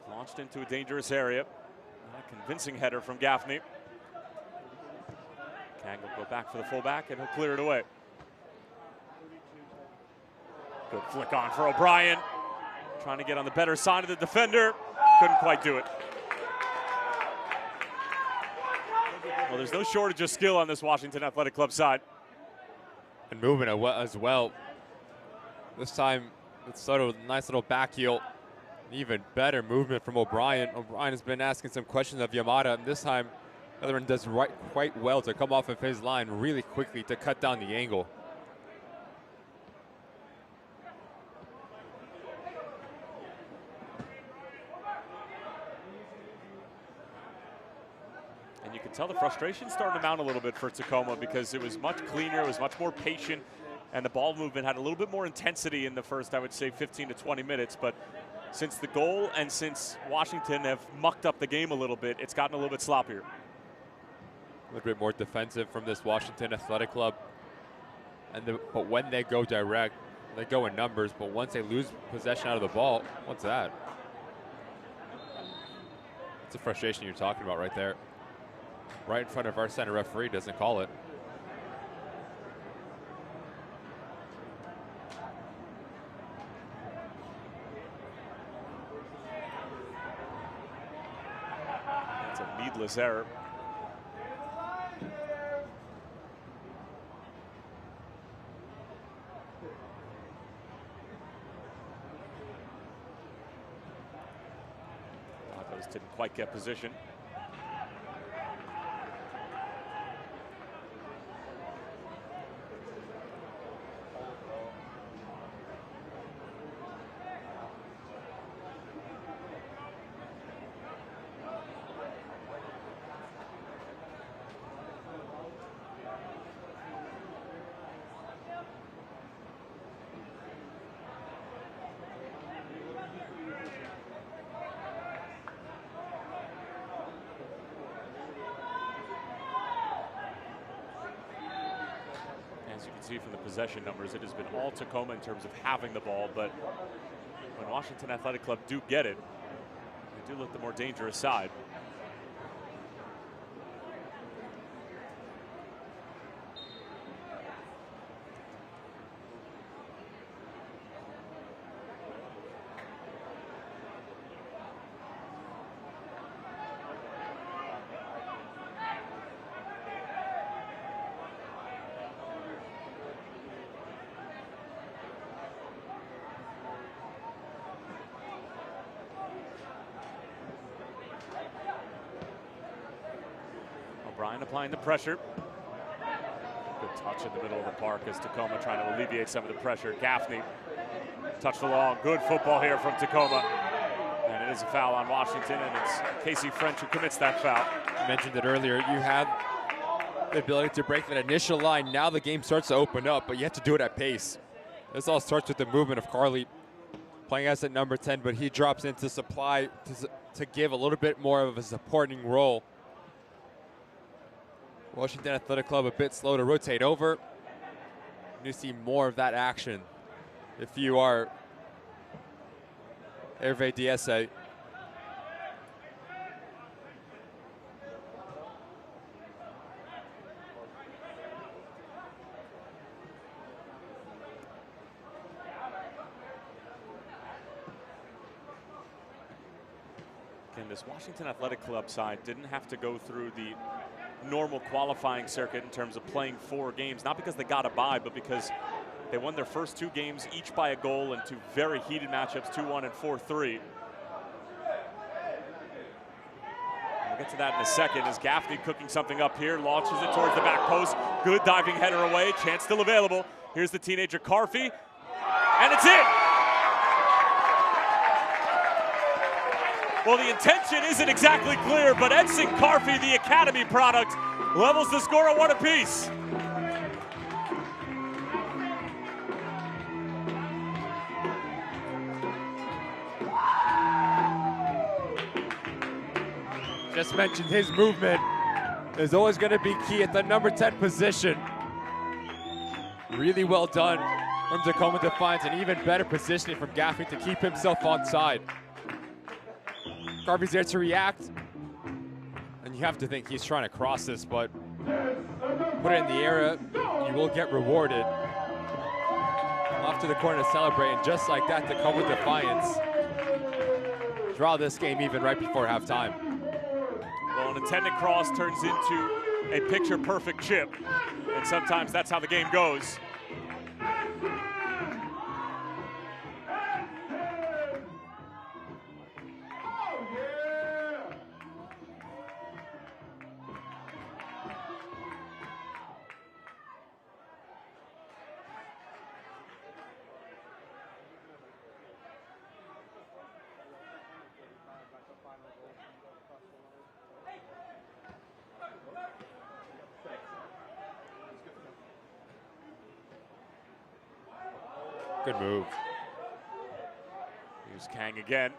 S2: Launched into a dangerous area. A convincing header from Gaffney. Kang will go back for the fullback and he'll clear it away. Good flick on for O'Brien. Trying to get on the better side of the defender. Couldn't quite do it. Well, there's no shortage of skill on this Washington Athletic Club side.
S3: And moving as well. This time, it's sort of a nice little back heel. Even better movement from O'Brien. O'Brien has been asking some questions of Yamada, and this time Netherland does quite well to come off of his line really quickly to cut down the angle.
S2: And you can tell the frustration starting to mount a little bit for Tacoma because it was much cleaner, it was much more patient, and the ball movement had a little bit more intensity in the first, I would say, 15 to 20 minutes. But since the goal and since Washington have mucked up the game a little bit, it's gotten a little bit sloppier.
S3: A little bit more defensive from this Washington Athletic Club. But when they go direct, they go in numbers. But once they lose possession out of the ball, what's that? It's the frustration you're talking about right there. Right in front of our center referee, doesn't call it.
S2: Needless error. Broncos didn't quite get position. can see from the possession numbers, it has been all Tacoma in terms of having the ball, but when Washington Athletic Club do get it, they do look the more dangerous side. O'Brien applying the pressure. Good touch in the middle of the park as Tacoma trying to alleviate some of the pressure. Gaffney touched along. Good football here from Tacoma. And it is a foul on Washington, and it's Casey French who commits that foul.
S3: I mentioned it earlier. You have the ability to break that initial line. Now the game starts to open up, but you have to do it at pace. This all starts with the movement of Carly playing as at number 10, but he drops into supply to give a little bit more of a supporting role. Washington Athletic Club a bit slow to rotate over. You see more of that action if you are Hervé DSA.
S2: Again, this Washington Athletic Club side didn't have to go through the normal qualifying circuit in terms of playing 4 games, not because they got a bye, but because they won their first 2 games each by a goal in 2 very heated matchups, 2-1 and 4-3. We'll get to that in a second as Gaffney cooking something up here, launches it towards the back post. Good diving header away, chance still available. Here's the teenager Carfy, and it's in! Well, the intention isn't exactly clear, but Edson Carfy, the Academy product, levels the score at 1 apiece.
S3: Just mentioned his movement is always going to be key at the number 10 position. Really well done from Tacoma Defiance, and even better positioning from Gaffney to keep himself onside. Carvy's there to react, and you have to think he's trying to cross this, but put it in the air, you will get rewarded. Off to the corner to celebrate, and just like that, Tacoma Defiance draw this game even right before halftime.
S2: Well, an intended cross turns into a picture-perfect chip, and sometimes that's how the game goes.
S3: Good move.
S2: Here's Kang again.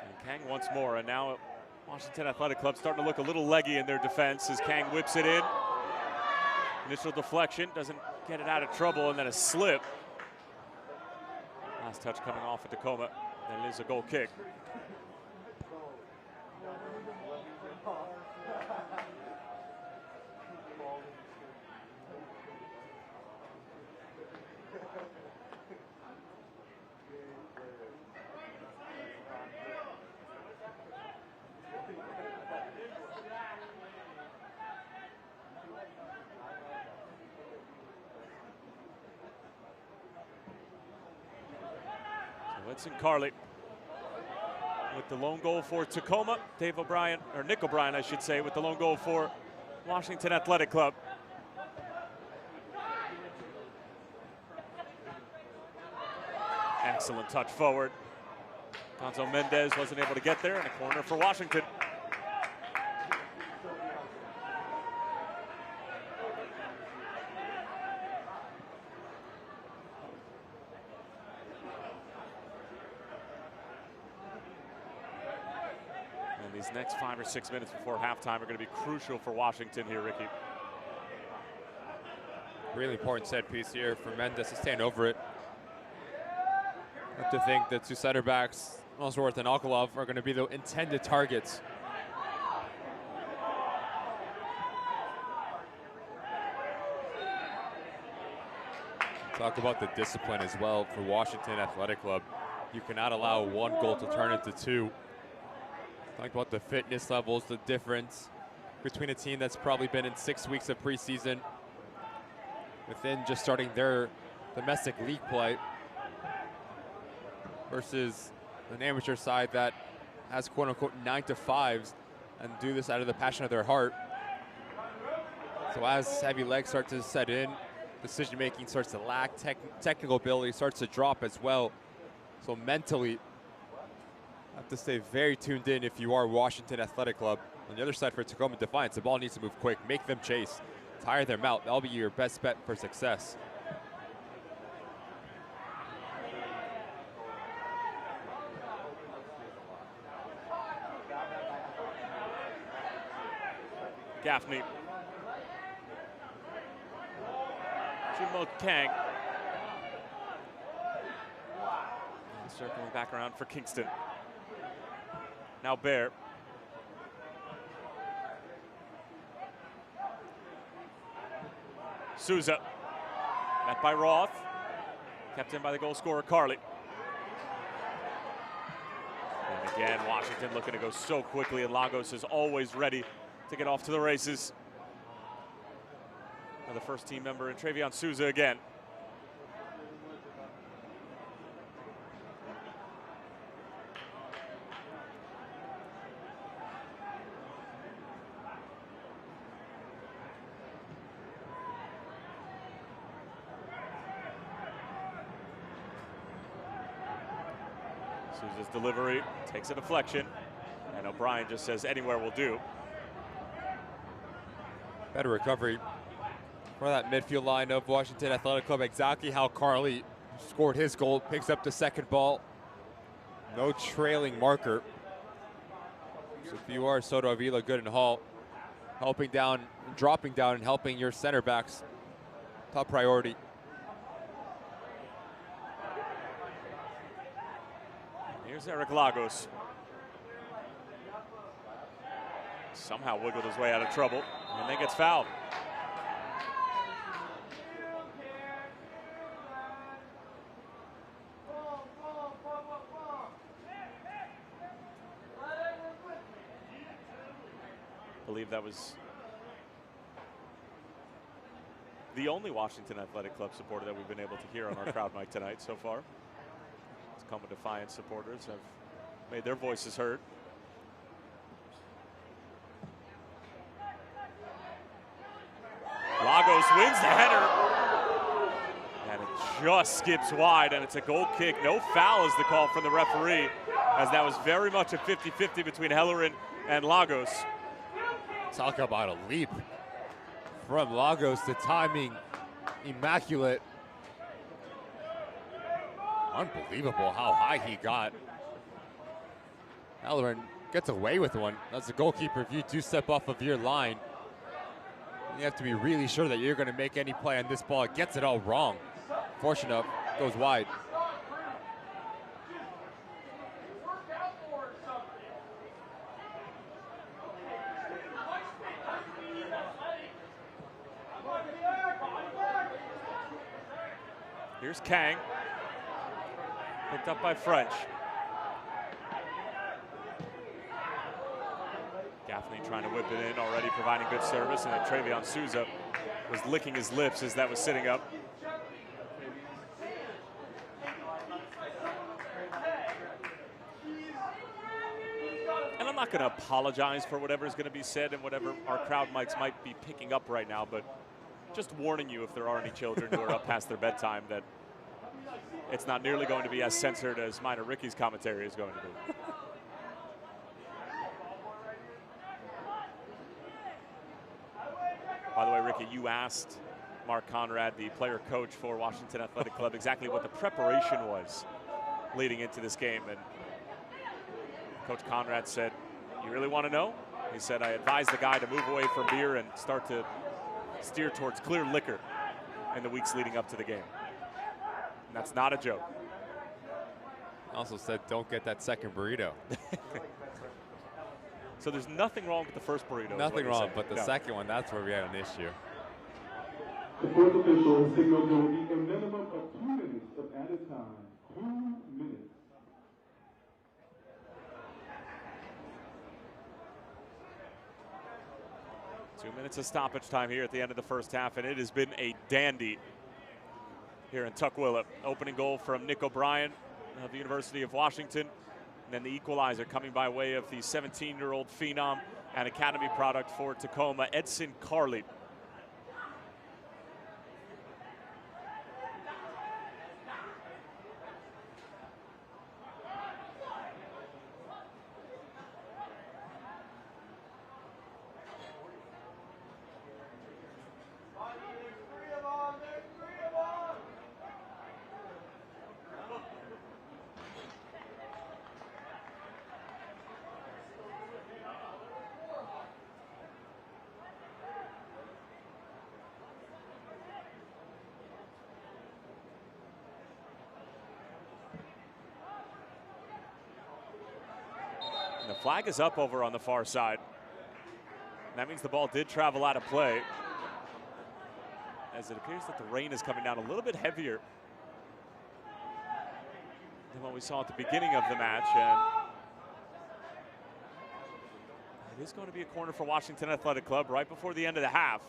S2: And Kang once more, and now Washington Athletic Club starting to look a little leggy in their defense as Kang whips it in. Initial deflection, doesn't get it out of trouble, and then a slip. Last touch coming off at Tacoma, and it is a goal kick. Edson Carly with the lone goal for Tacoma. Dave O'Brien, or Nick O'Brien, I should say, with the lone goal for Washington Athletic Club. Excellent touch forward. Gonzo Mendez wasn't able to get there, and a corner for Washington. These next 5 or 6 minutes before halftime are going to be crucial for Washington here, Ricky.
S3: Really important set piece here for Mendes to stand over it. I have to think the two center backs, Ellsworth and Okolov, are going to be the intended targets. Talk about the discipline as well for Washington Athletic Club. You cannot allow one goal to turn into two. Talk about the fitness levels, the difference between a team that's probably been in 6 weeks of preseason within just starting their domestic league play versus an amateur side that has quote-unquote 9 to 5s and do this out of the passion of their heart. So as heavy legs start to set in, decision-making starts to lack, technical ability starts to drop as well. So mentally, I have to stay very tuned in if you are Washington Athletic Club. On the other side for Tacoma Defiance, the ball needs to move quick, make them chase, tire them out. That'll be your best bet for success.
S2: Gaffney. Junmo Kang. Circling back around for Kingston. Now Bear. Souza. Met by Roth. Kept in by the goal scorer, Carly. And again, Washington looking to go so quickly, and Lagos is always ready to get off to the races. Now the first team member in Trevion Souza again. Souza's delivery takes a deflection, and O'Brien just says anywhere will do.
S3: Better recovery for that midfield line of Washington Athletic Club. Exactly how Carly scored his goal. Picks up the second ball. No trailing marker. So if you are Soto, Avila, Good, and Hall, helping down, dropping down, and helping your center backs, top priority.
S2: Here's Eric Lagos. Somehow wiggled his way out of trouble and then gets fouled. I believe that was the only Washington Athletic Club supporter that we've been able to hear on our crowd mic tonight so far. Tacoma Defiance supporters have made their voices heard. Lagos wins the header. And it just skips wide, and it's a goal kick. No foul is the call from the referee, as that was very much a 50-50 between Hellerin and Lagos.
S3: Talk about a leap from Lagos. The timing, immaculate. Unbelievable how high he got. Hellerin gets away with one. As a goalkeeper, if you do step off of your line, you have to be really sure that you're going to make any play on this ball. It gets it all wrong. Fortunate enough, goes wide.
S2: Here's Kang. Picked up by French. Gaffney trying to whip it in, already providing good service, and then Trevion Souza was licking his lips as that was sitting up. And I'm not going to apologize for whatever is going to be said and whatever our crowd mics might be picking up right now, but just warning you, if there are any children who are up past their bedtime, that it's not nearly going to be as censored as mine or Ricky's commentary is going to be. By the way, Ricky, you asked Mark Conrad, the player coach for Washington Athletic Club, exactly what the preparation was leading into this game. And Coach Conrad said You really want to know? He said, I advised the guy to move away from beer and start to steer towards clear liquor in the weeks leading up to the game. And that's not a joke.
S3: Also said, don't get that second burrito.
S2: So there's nothing wrong with the first burrito.
S3: Nothing wrong, but the second one, that's where we had an issue.
S4: The fourth official has signaled there will be a minimum of 2 minutes of added time. 2 minutes.
S2: Two minutes of stoppage time here at the end of the first half, and it has been a dandy here in Tukwila. Opening goal from Nick O'Brien of the University of Washington, and then the equalizer coming by way of the 17-year-old phenom and academy product for Tacoma, Edson Carley. The flag is up over on the far side. That means the ball did travel out of play, as it appears that the rain is coming down a little bit heavier than what we saw at the beginning of the match. And it is going to be a corner for Washington Athletic Club right before the end of the half.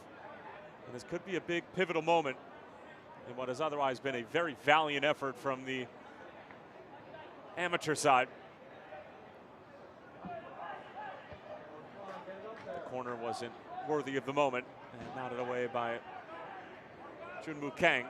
S2: And this could be a big pivotal moment in what has otherwise been a very valiant effort from the amateur side. Corner wasn't worthy of the moment, and nodded away by Junmu Kang.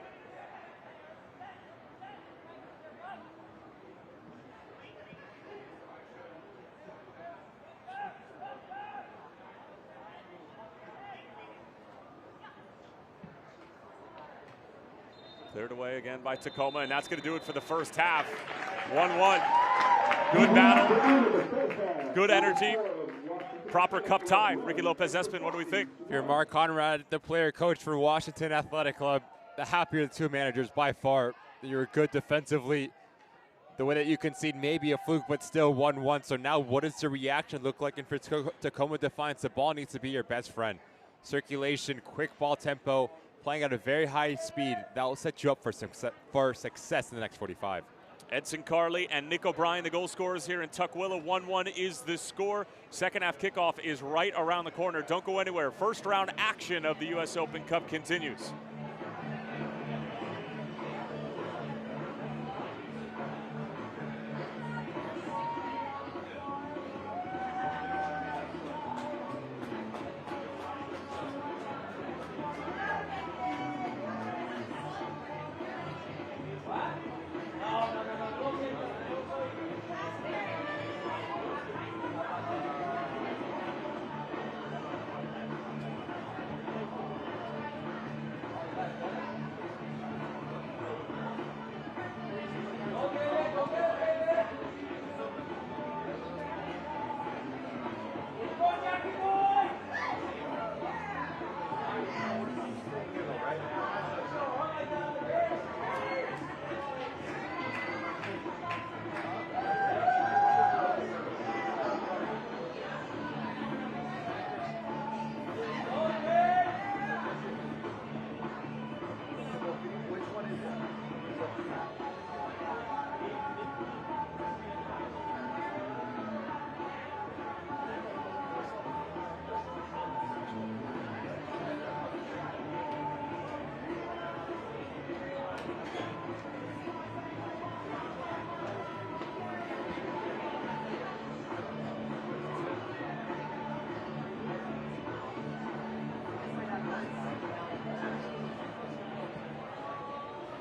S2: Cleared away again by Tacoma, and that's going to do it for the first half. 1-1. Good battle, good energy. Proper cup tie. Ricky Lopez-Espin, what do we think?
S3: If you're Mark Conrad, the player coach for Washington Athletic Club, the happier of the two managers by far. You're good defensively. The way that you concede maybe a fluke, but still 1-1. So now what does the reaction look like? And for Tacoma Defiance, the ball needs to be your best friend. Circulation, quick ball tempo, playing at a very high speed. That will set you up for success in the next 45.
S2: Edson Carley and Nick O'Brien, the goal scorers here in Tukwila. 1-1 is the score. Second half kickoff is right around the corner. Don't go anywhere. First round action of the U.S. Open Cup continues.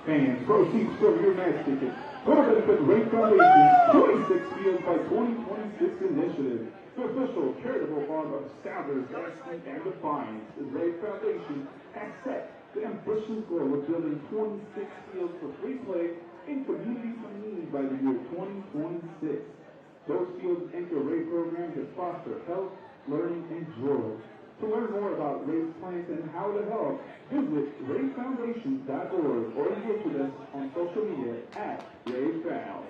S4: Fans, proceeds from your match ticket. Total benefit Rate Foundation 26 Fields by 2026 initiative. The official charitable arm of Sounders, Aston, and Defiance. The Rate Foundation has set the ambitious goal of building 26 fields for free play in communities in need by the year 2026. Those fields anchor Ray programs that foster health, learning, and joy. To learn more about Ray's plans and how to help, visit rayfoundation.org or engage with us on social media at RayFound.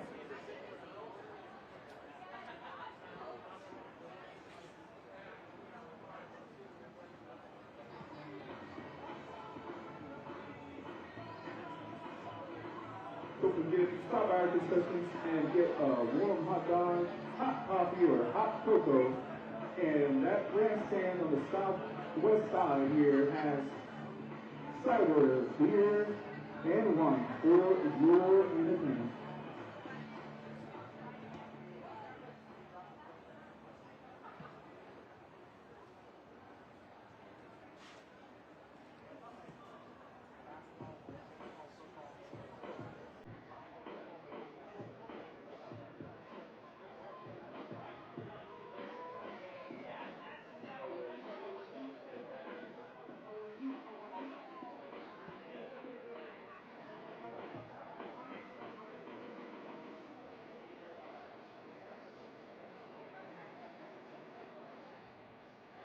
S4: Don't forget, stop by our concessions and get a warm hot dog, hot coffee, or hot cocoa. And that grandstand on the southwest side here has cider, beer, and wine for your entertainment.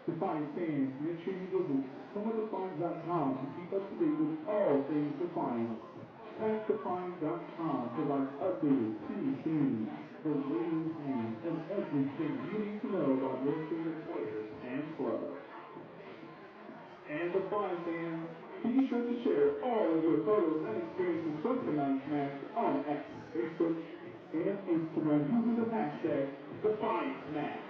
S4: Defiance fans, make sure you visit someonedefiance.com to keep up to date with all things Defiance. PackDefiance.com provides updated team standings, the latest news, and everything you need to know about your favorite players and clubs. And Defiance fans, be sure to share all of your photos and experiences from tonight's match on X, Facebook, and Instagram using the hashtag DefianceMatch.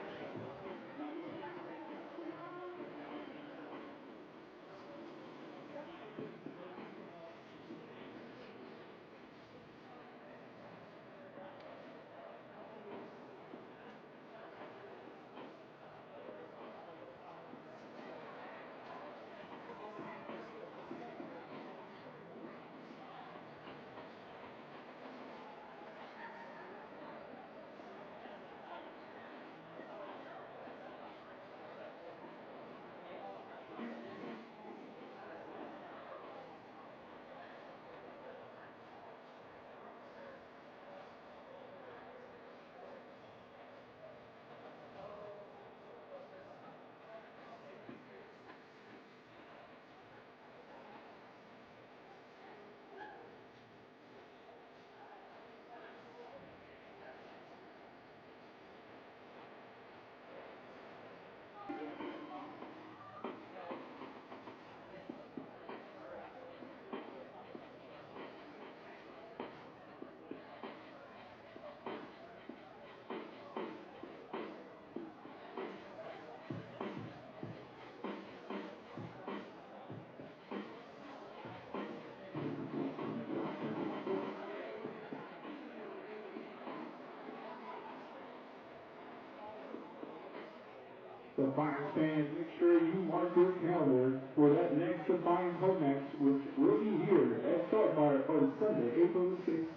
S4: Defiance fans, make sure you mark your calendar for that next Defiance home match, which will be here at Starfire on Sunday, April the 6th,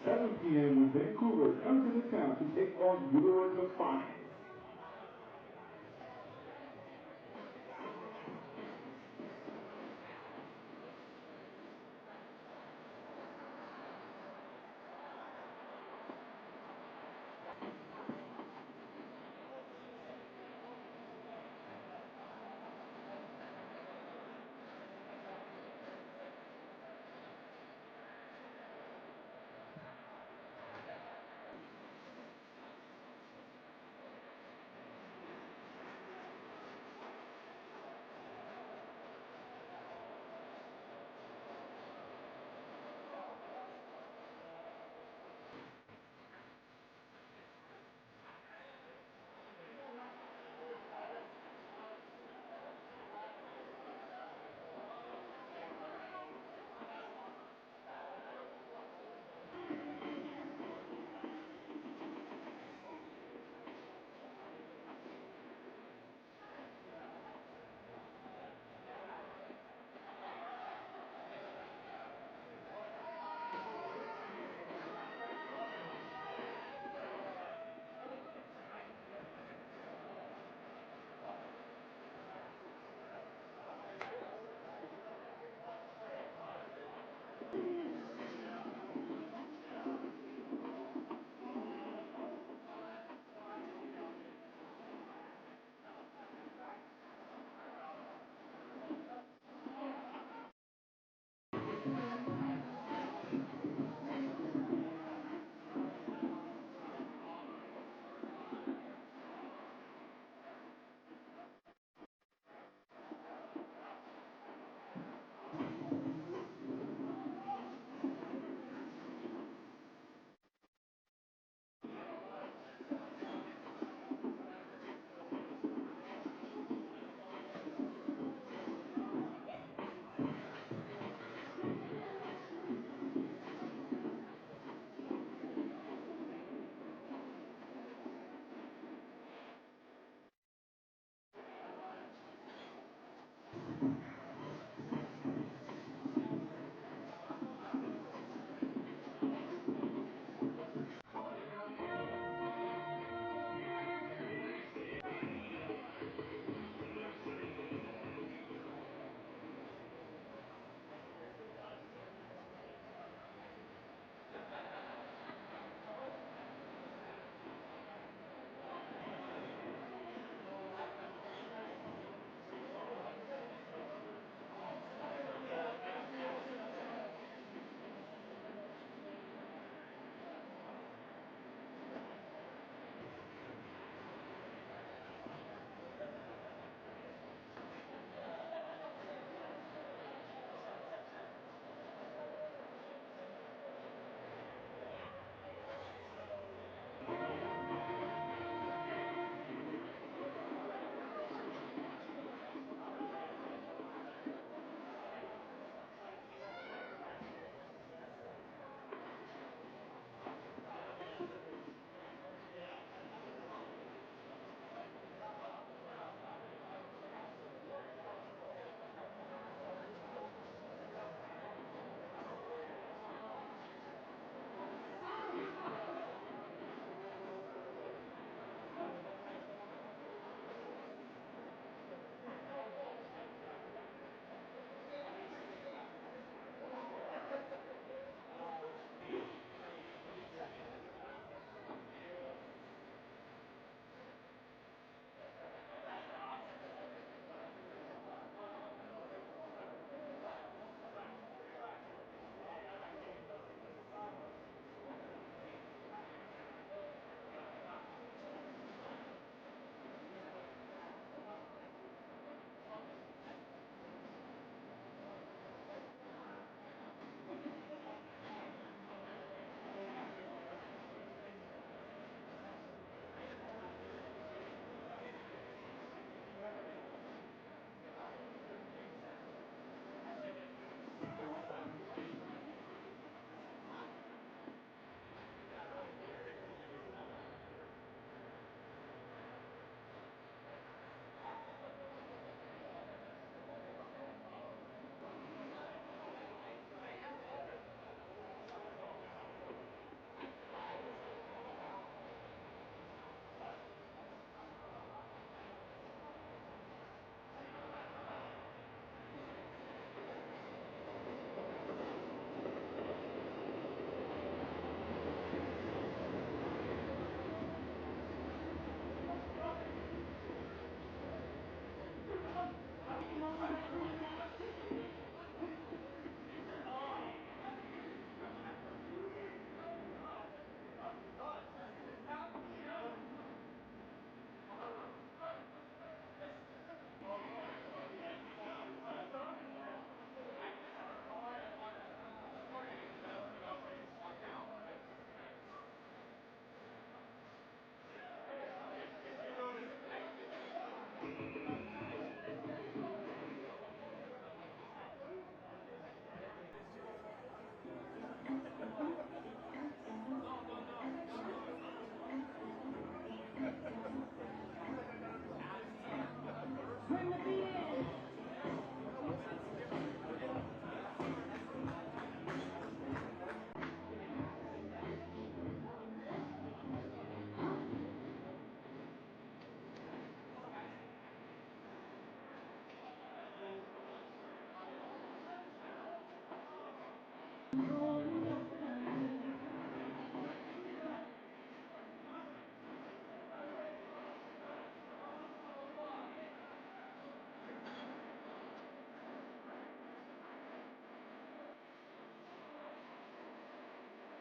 S4: 7 p.m. when Vancouver comes into town to take on your Defiance.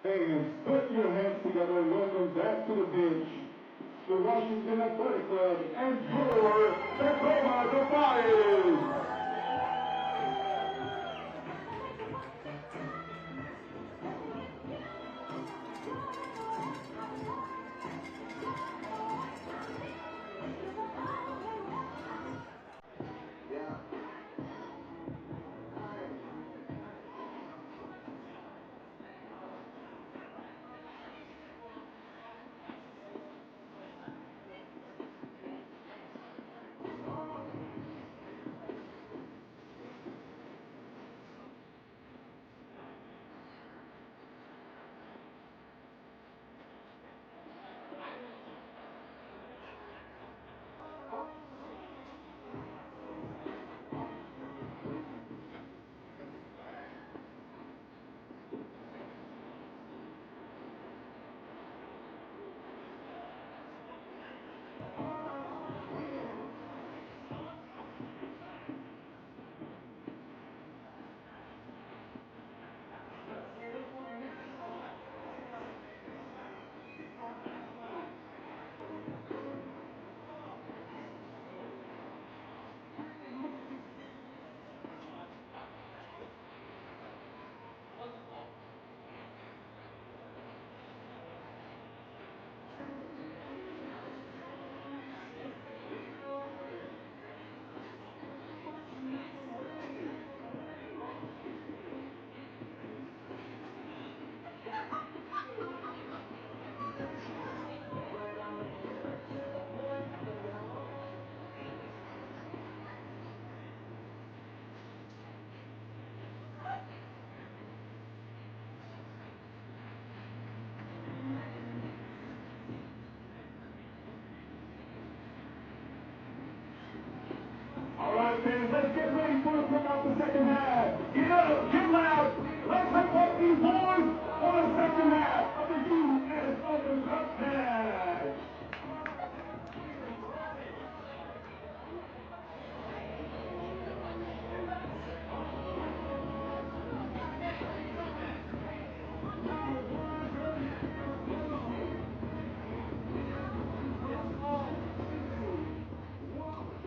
S4: And put your hands together and welcome back to the bench the Washington Athletic Club and your Tacoma Defiance. All right, fans, let's get ready for the kick off the second half. Get up, get loud. Let's hype up these boys for the second half of the U.S. Open Cup match.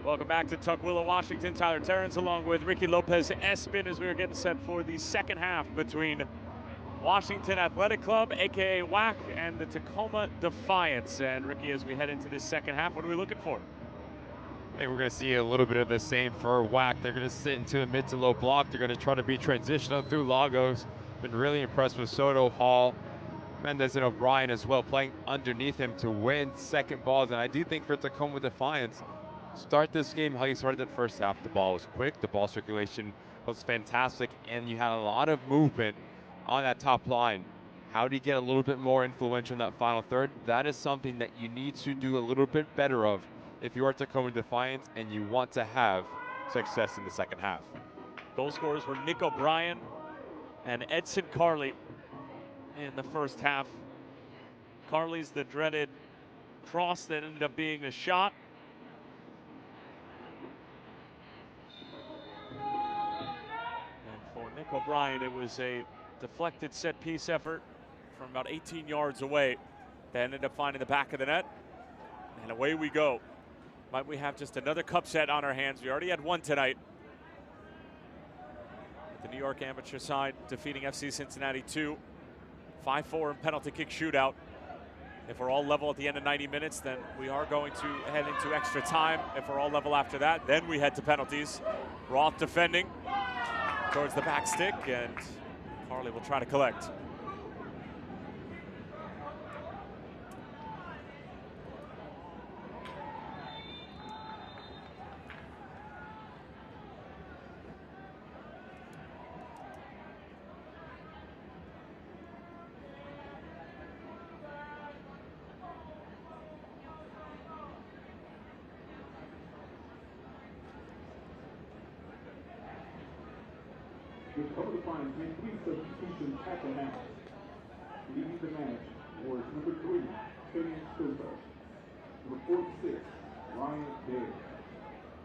S2: Welcome back to Tukwila, Washington. Tyler Terrence along with Ricky Lopez Espin as we are getting set for the second half between Washington Athletic Club, aka WAC, and the Tacoma Defiance. And Ricky, as we head into this second half, what are we looking for?
S3: Hey, we're going to see a little bit of the same for WAC. They're going to sit into a mid to low block. They're going to try to be transitional through Lagos. Been really impressed with Soto, Hall, Mendez, and O'Brien as well, playing underneath him to win second balls. And I do think for Tacoma Defiance, start this game how you started that first half. The ball was quick, the ball circulation was fantastic, and you had a lot of movement on that top line. How do you get a little bit more influential in that final third? That is something that you need to do a little bit better of if you are Tacoma Defiance and you want to have success in the second half.
S2: Goal scorers were Nick O'Brien and Edson Carley in the first half. Carley's the dreaded cross that ended up being a shot. And for Nick O'Brien, it was a deflected set piece effort from about 18 yards away that ended up finding the back of the net. And away we go. Might we have just another cup set on our hands? We already had one tonight. With the New York amateur side defeating FC Cincinnati 2. 5-4 in penalty kick shootout. If we're all level at the end of 90 minutes, then we are going to head into extra time. If we're all level after that, then we head to penalties. Roth defending towards the back stick, and Carley will try to collect.
S4: The Tacoma Defiance made 3 substitutions at the half. Leading the match was number 3, Kenny Silva, number 46, Ryan Day,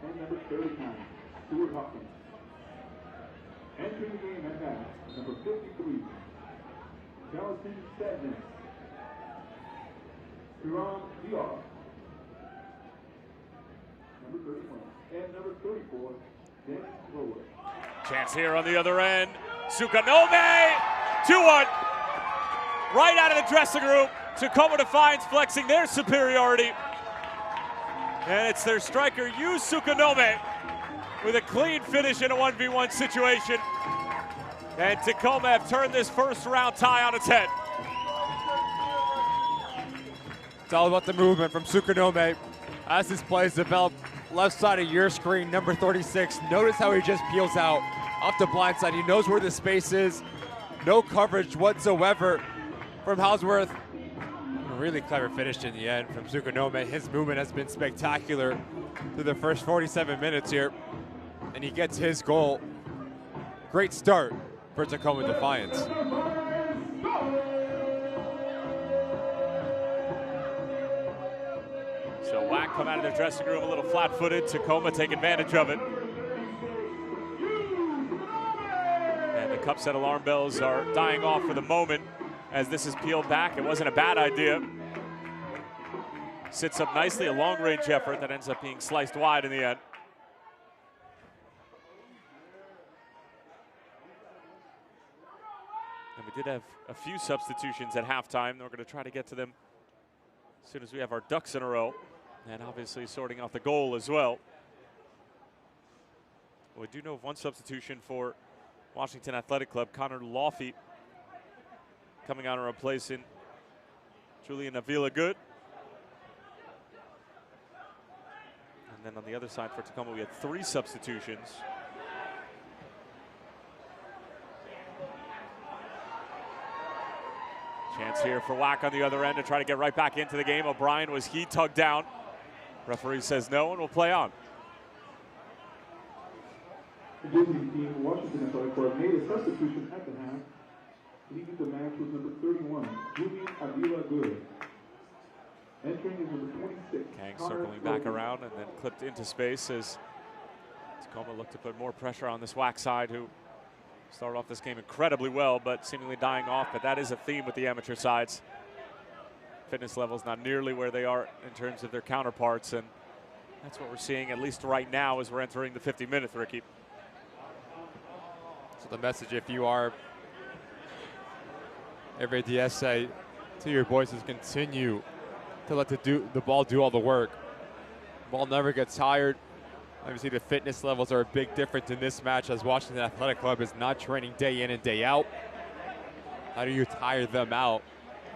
S4: and number 39, Stuart Hopkins. Entering the game at half, number 53, Gallatin Sadness. Huron VR. Number 31. And number 34, Dan Roller.
S2: Chance here on the other end. Sukanome, 2-1. Right out of the dressing room. Tacoma Defiance flexing their superiority. And it's their striker, Yu Sukanome, with a clean finish in a 1v1 situation. And Tacoma have turned this first round tie on its head.
S3: It's all about the movement from Sukanome. As his plays develop, left side of your screen, number 36. Notice how he just peels out off the blind side. He knows where the space is. No coverage whatsoever from Hausworth. A really clever finish in the end from Sukanome. His movement has been spectacular through the first 47 minutes here. And he gets his goal. Great start for Tacoma Defiance.
S2: So Wack come out of their dressing room a little flat-footed. Tacoma take advantage of it. And the cup set alarm bells are dying off for the moment as this is peeled back. It wasn't a bad idea. Sits up nicely, a long-range effort that ends up being sliced wide in the end. And we did have a few substitutions at halftime. We're going to try to get to them as soon as we have our ducks in a row. And obviously sorting out the goal as well. We do know of one substitution for Washington Athletic Club. Connor Laufey coming on and replacing Julian Avila Good. And then on the other side for Tacoma, we had 3 substitutions. Chance here for Wack on the other end to try to get right back into the game. O'Brien, was he tugged down? Referee says no, and we'll play on.
S4: The visiting team, Washington Athletic Club, made a substitution at the half. Leading the match was number 31, Julian Avila Good. Entering is number 26.
S2: Kang circling back around and then clipped into space as Tacoma looked to put more pressure on this Wack side, who started off this game incredibly well, but seemingly dying off. But that is a theme with the amateur sides. Fitness levels not nearly where they are in terms of their counterparts, and that's what we're seeing, at least right now, as we're entering the 50-minute, Ricky.
S3: So the message, if you are every DSA to your boys, is continue to let the ball do all the work. The ball never gets tired. Obviously, the fitness levels are a big difference in this match, as Washington Athletic Club is not training day in and day out. How do you tire them out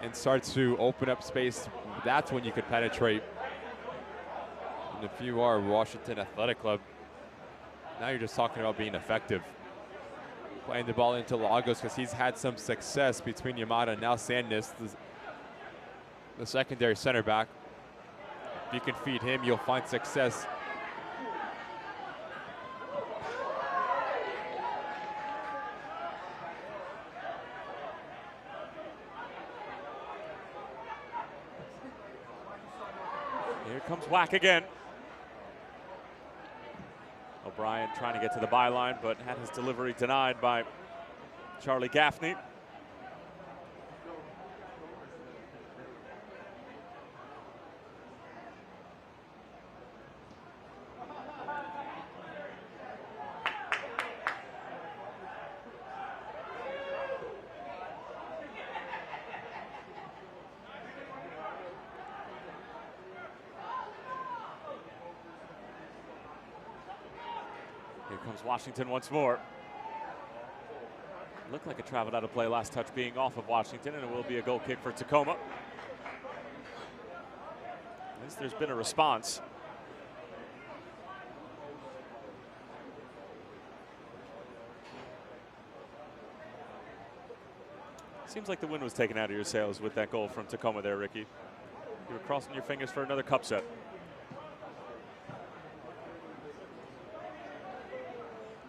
S3: and start to open up space? That's when you can penetrate. And if you are Washington Athletic Club, now you're just talking about being effective. Playing the ball into Lagos, because he's had some success between Yamada and now Sandness, the secondary center back. If you can feed him, you'll find success.
S2: Here comes Wack again. O'Brien trying to get to the byline, but had his delivery denied by Charlie Gaffney. Here comes Washington once more. Looked like it traveled out of play, last touch being off of Washington, and it will be a goal kick for Tacoma. At least there's been a response. Seems like the wind was taken out of your sails with that goal from Tacoma there, Ricky. You were crossing your fingers for another cup set.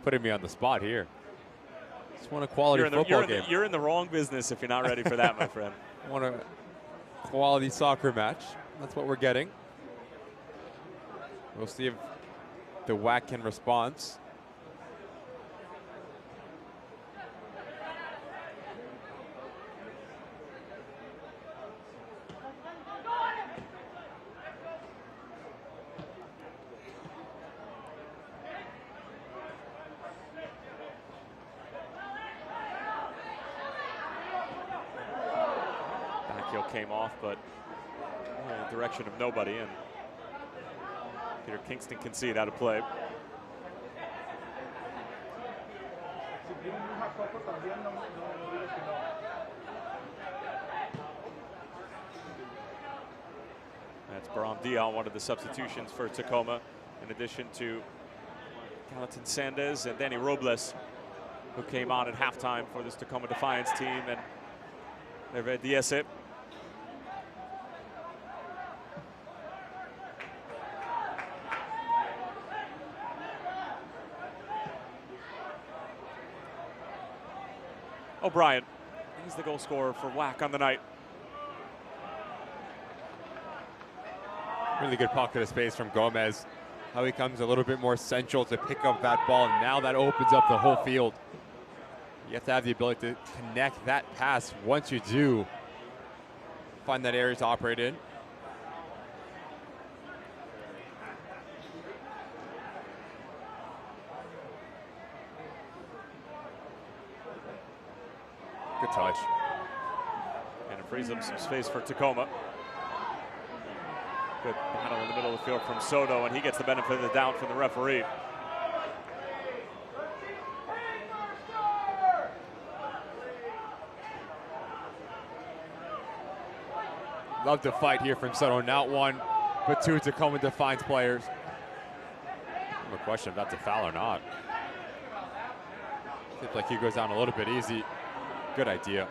S3: Putting me on the spot here. Just want a quality football game.
S2: You're in the wrong business if you're not ready for that, my friend.
S3: Want a quality soccer match. That's what we're getting. We'll see if the Wack can respond.
S2: came off, but in the direction of nobody, and Peter Kingston can see it out of play. That's Baram Dion, one of the substitutions for Tacoma, in addition to Gallatin Sandez and Danny Robles, who came on at halftime for this Tacoma Defiance team, and Hervé Diese. O'Brien, he's the goal scorer for WAC on the night.
S3: Really good pocket of space from Gomez. How he comes a little bit more central to pick up that ball. And now that opens up the whole field. You have to have the ability to connect that pass. Once you do, find that area to operate in. Good touch.
S2: And it frees up some space for Tacoma. Good battle in the middle of the field from Soto, and he gets the benefit of the doubt from the referee.
S3: Love to fight here from Soto. Not one, but two Tacoma Defiance players. No question if that's a foul or not. Seems like he goes down a little bit easy. Good idea.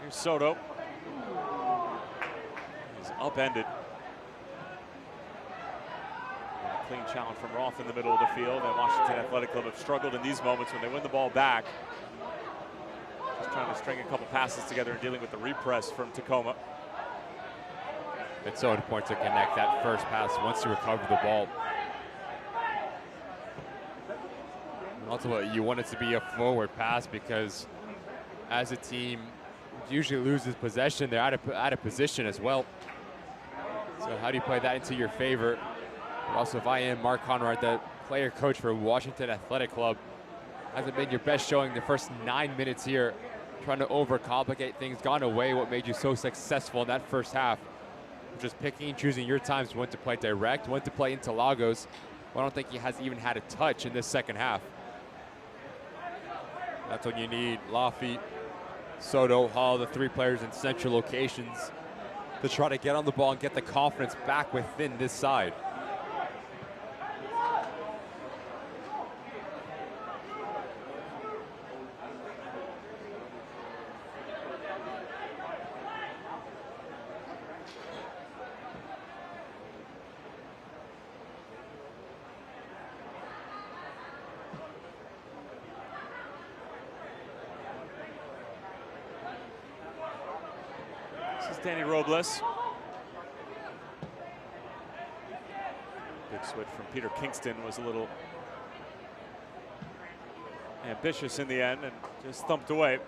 S2: Here's Soto. He's upended. And a clean challenge from Roth in the middle of the field. And Washington Athletic Club have struggled in these moments when they win the ball back. Just trying to string a couple passes together and dealing with the repress from Tacoma.
S3: It's so important to connect that first pass once you recover the ball. And ultimately, you want it to be a forward pass because as a team usually loses possession, they're out of position as well. So how do you play that into your favor? But also, if I am Mark Conrad, the player coach for Washington Athletic Club, hasn't been your best showing the first 9 minutes here, trying to overcomplicate things, gone away what made you so successful in that first half. Just picking and choosing your times, when to play direct, when to play Interlagos. Well, I don't think he has even had a touch in this second half. That's when you need Laffy, Soto, Hall, the three players in central locations to try to get on the ball and get the confidence back within this side.
S2: This is Danny Robles. Big switch from Peter Kingston was a little ambitious in the end and just thumped away.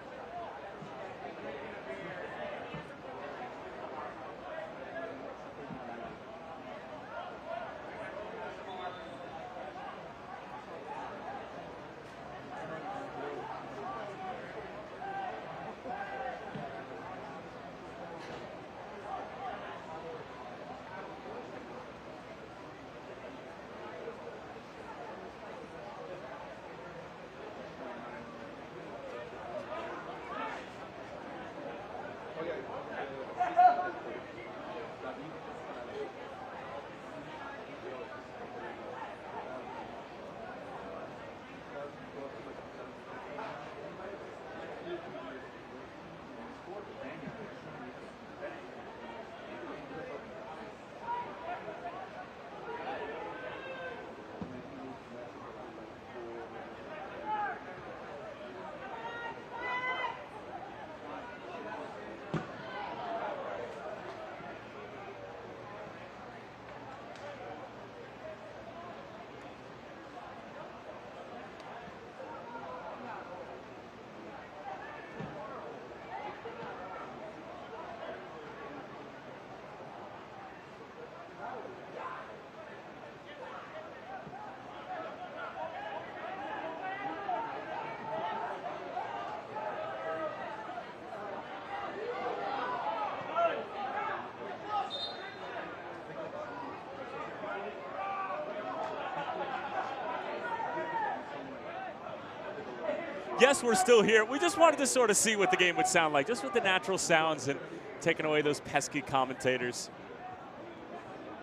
S2: yes, we're still here. We just wanted to sort of see what the game would sound like, just with the natural sounds and taking away those pesky commentators.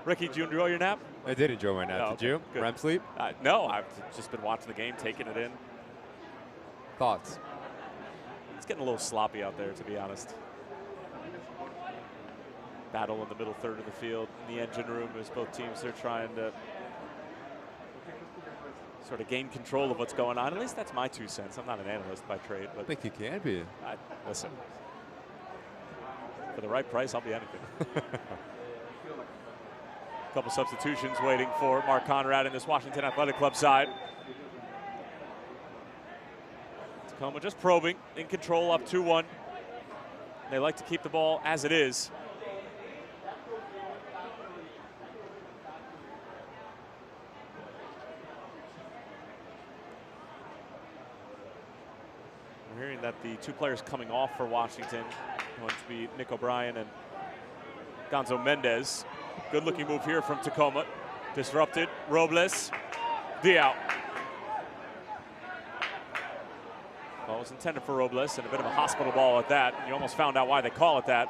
S2: Ricky, did you enjoy your nap?
S3: I did enjoy my nap.
S2: Oh,
S3: Did
S2: okay,
S3: you?
S2: good.
S3: REM sleep?
S2: No, I've just been watching the game, taking it in.
S3: Thoughts?
S2: It's getting a little sloppy out there, to be honest. Battle in the middle third of the field in the engine room as both teams are trying to sort of gain control of what's going on. At least that's my 2 cents. I'm not an analyst by trade, but
S3: I think you can be.
S2: Listen, for the right price, I'll be anything. A couple substitutions waiting for Mark Conrad in this Washington Athletic Club side. Tacoma just probing, in control, up 2-1. They like to keep the ball as it is. We're hearing that the 2 players coming off for Washington going to be Nick O'Brien and Gonzo Mendez. Good looking move here from Tacoma. Disrupted, Robles, Diao. Ball was intended for Robles and a bit of a hospital ball at that. You almost found out why they call it that.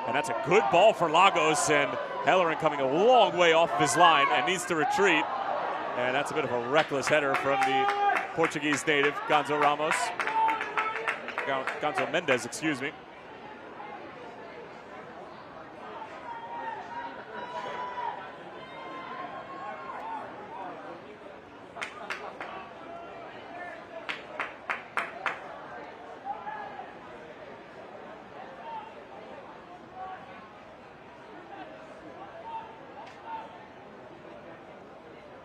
S2: And that's a good ball for Lagos, and Hellerin coming a long way off of his line and needs to retreat. And that's a bit of a reckless header from the Portuguese native, Gonzo Mendez, excuse me.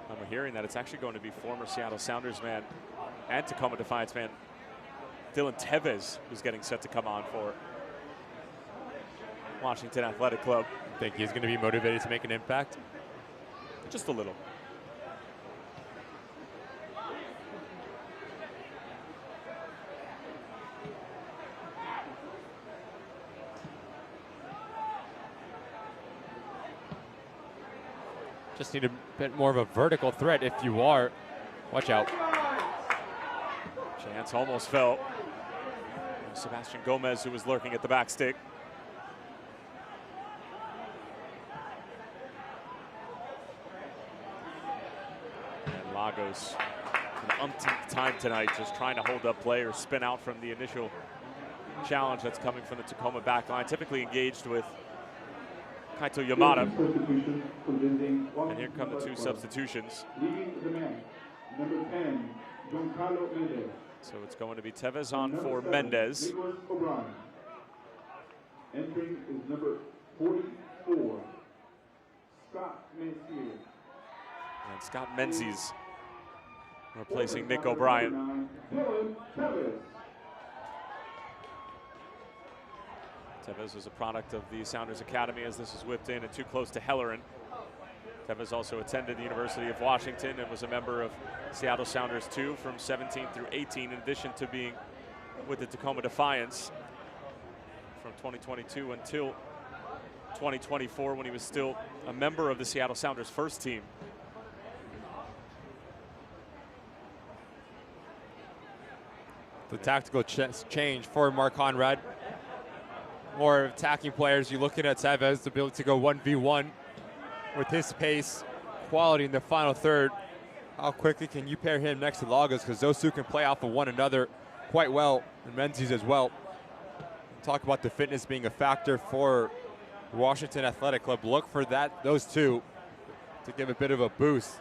S2: I'm hearing that it's actually going to be former Seattle Sounders man and Tacoma Defiance man Dylan Tevez who's getting set to come on for Washington Athletic Club.
S3: Think he's going to be motivated to make an impact?
S2: Just a little.
S3: Just need a bit more of a vertical threat if you are. Watch out.
S2: Chance almost fell. Sebastian Gomez, who was lurking at the back stick. And Lagos, for the umpteenth time tonight, just trying to hold up play or spin out from the initial challenge that's coming from the Tacoma back line. Typically engaged with Kaito Yamada. And here come the 2 substitutions.
S4: Leading the man, number 10, Giancarlo Mendez.
S2: So it's going to be Tevez on for Mendez.
S4: Nicholas O'Brien. Entering is number 44, Scott Menzies.
S2: And Scott Menzies replacing Nick O'Brien.
S4: Dylan Tevez.
S2: Tevez was a product of the Sounders Academy as this is whipped in and too close to Hellerin. Tevez also attended the University of Washington and was a member of Seattle Sounders 2 from 17 through 18, in addition to being with the Tacoma Defiance from 2022 until 2024 when he was still a member of the Seattle Sounders first team.
S3: The tactical change for Mark Conrad. More attacking players. You're looking at Tevez, the ability to go 1v1 with his pace, quality in the final third. How quickly can you pair him next to Lagos? Because those 2 can play off of one another quite well, and Menzies as well. Talk about the fitness being a factor for Washington Athletic Club. Look for those 2 to give a bit of a boost.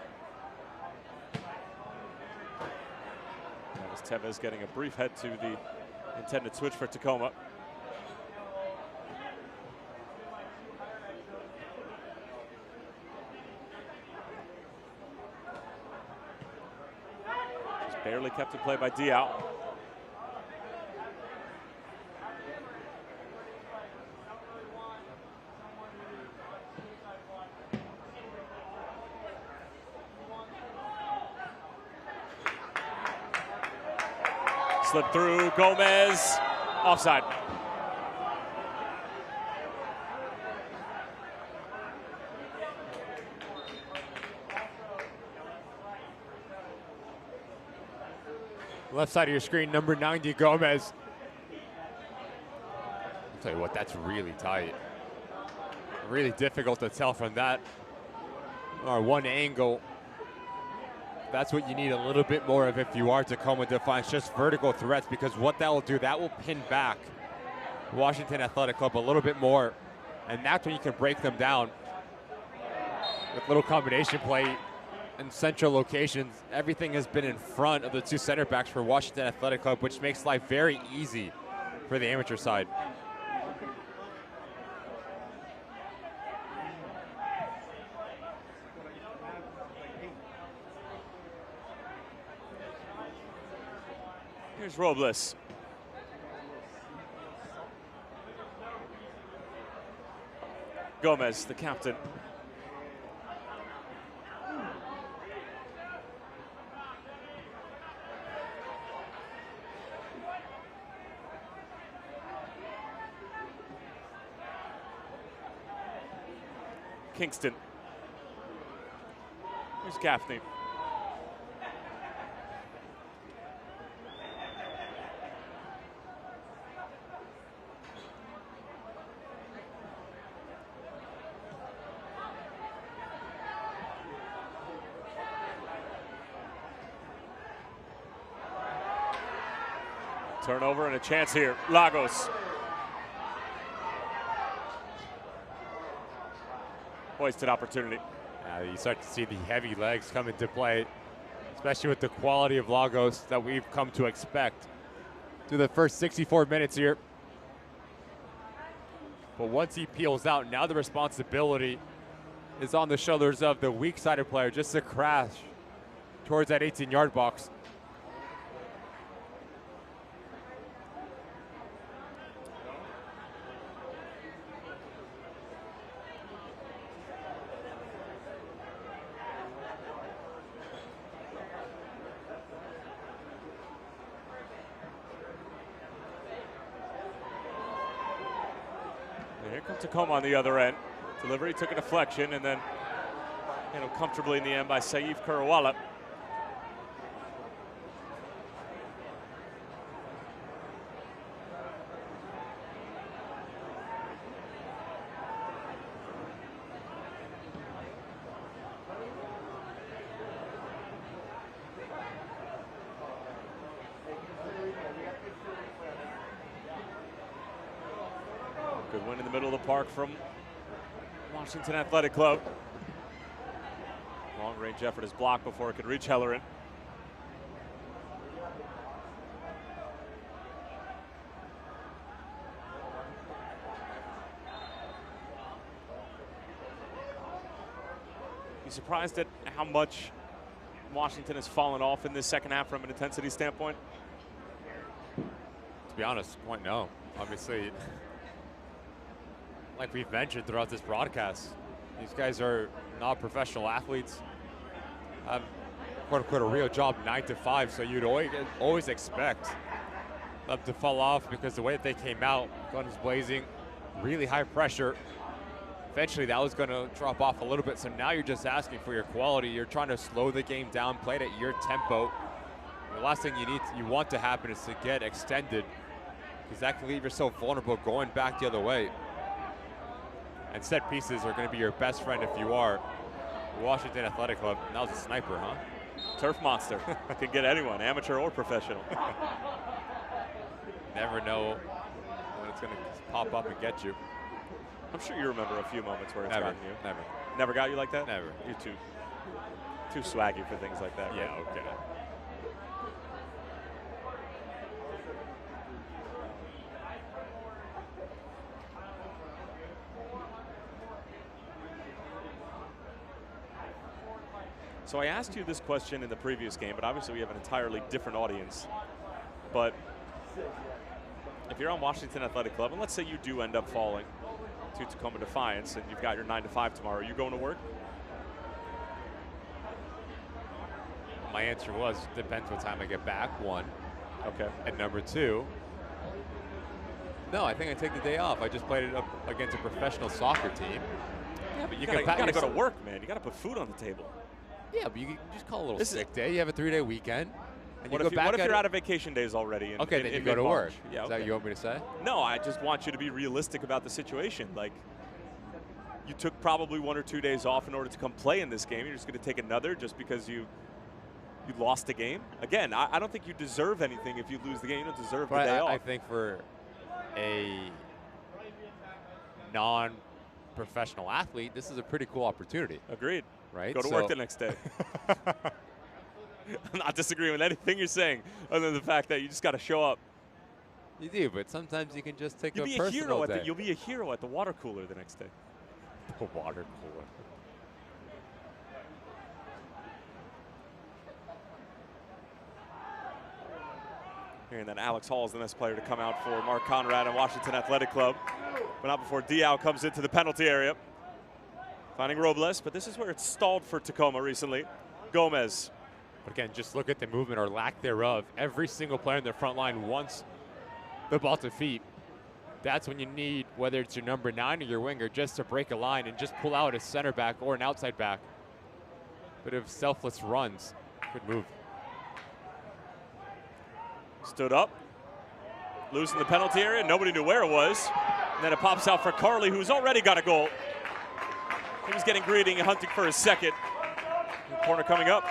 S2: That was Tevez getting a brief head to the intended switch for Tacoma. Barely kept in play by Diao. Slipped through, Gomez, offside.
S3: Left side of your screen, number 90, Gomez. I'll tell you what, that's really tight. Really difficult to tell from that or one angle. That's what you need a little bit more of if you are Tacoma Defiance, just vertical threats, because what that will do, that will pin back Washington Athletic Club a little bit more, and that's when you can break them down with little combination play in central locations. Everything has been in front of the two center backs for Washington Athletic Club, which makes life very easy for the amateur side.
S2: Here's Robles. Gomez, the captain. Kingston. Here's Gaffney. Turnover and a chance here. Lagos. Wasted opportunity.
S3: You start to see the heavy legs come into play, especially with the quality of Lagos that we've come to expect through the first 64 minutes here. But once he peels out, now the responsibility is on the shoulders of the weak-sided player just to crash towards that 18-yard box.
S2: Here comes Tacoma on the other end. Delivery took a deflection and then handled comfortably in the end by Saif Kurawala. Good win in the middle of the park from Washington Athletic Club. Long range effort is blocked before it could reach Hellerin. You surprised at how much Washington has fallen off in this second half from an intensity standpoint?
S3: To be honest, quite no. Obviously, like we've mentioned throughout this broadcast, these guys are not professional athletes. Have quote-unquote a real job 9 to 5, so you'd always expect them to fall off because the way that they came out, guns blazing, really high pressure. Eventually that was going to drop off a little bit, so now you're just asking for your quality. You're trying to slow the game down, play it at your tempo. The last thing you want to happen is to get extended, because that can leave yourself vulnerable going back the other way. And set pieces are going to be your best friend if you are Washington Athletic Club. That was a sniper, huh?
S2: Turf monster. Can get anyone, amateur or professional.
S3: Never know when it's going to pop up and get you.
S2: I'm sure you remember a few moments where it's
S3: Never,
S2: gotten you.
S3: never.
S2: Never got you like that?
S3: Never.
S2: You're too swaggy for things like that.
S3: Yeah,
S2: right?
S3: okay.
S2: So I asked you this question in the previous game, but obviously we have an entirely different audience. But if you're on Washington Athletic Club, and let's say you do end up falling to Tacoma Defiance and you've got your 9 to 5 tomorrow, are you going to work?
S3: My answer was, depends what time I get back, one.
S2: Okay.
S3: And number two, no, I think I take the day off. I just played it up against a professional soccer team.
S2: Yeah, but you gotta go to work, man. You gotta put food on the table.
S3: Yeah, but you can just call it a little sick day. You have a 3-day weekend. And
S2: What if you're out of vacation days already?
S3: Okay, then you go to work.
S2: Yeah,
S3: Is that what you want me to say?
S2: No, I just want you to be realistic about the situation. Like, you took probably 1 or 2 days off in order to come play in this game. You're just going to take another just because you lost a game? Again, I don't think you deserve anything if you lose the game. You don't deserve the day off.
S3: I think for a non-professional athlete, this is a pretty cool opportunity.
S2: Agreed.
S3: Right?
S2: Go to work the next day. I'm not disagreeing with anything you're saying, other than the fact that you just got to show up.
S3: You do, but sometimes you can just take
S2: You'll
S3: a
S2: be
S3: personal day.
S2: You'll be a hero at the water cooler the next day.
S3: The water cooler.
S2: Hearing that Alex Hall is the next player to come out for Mark Conrad and Washington Athletic Club, but not before Diao comes into the penalty area. Finding Robles, but this is where it's stalled for Tacoma recently. Gomez.
S3: But again, just look at the movement or lack thereof. Every single player in the front line wants the ball to feet. That's when you need, whether it's your number 9 or your winger, just to break a line and just pull out a center back or an outside back. But if selfless runs, good move.
S2: Stood up, losing the penalty area. Nobody knew where it was. And then it pops out for Carley, who's already got a goal. He was getting greedy and hunting for his second. Corner coming up.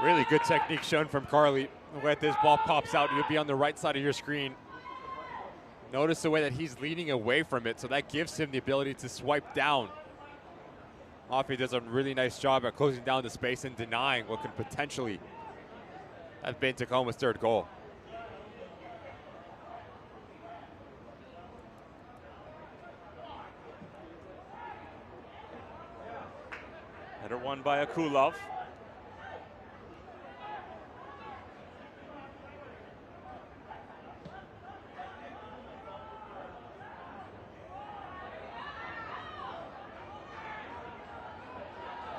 S3: Really good technique shown from Carley. The way that this ball pops out, you'll be on the right side of your screen. Notice the way that he's leaning away from it, so that gives him the ability to swipe down. Offie does a really nice job at closing down the space and denying what could potentially have been Tacoma's third goal.
S2: Header won by Akulov.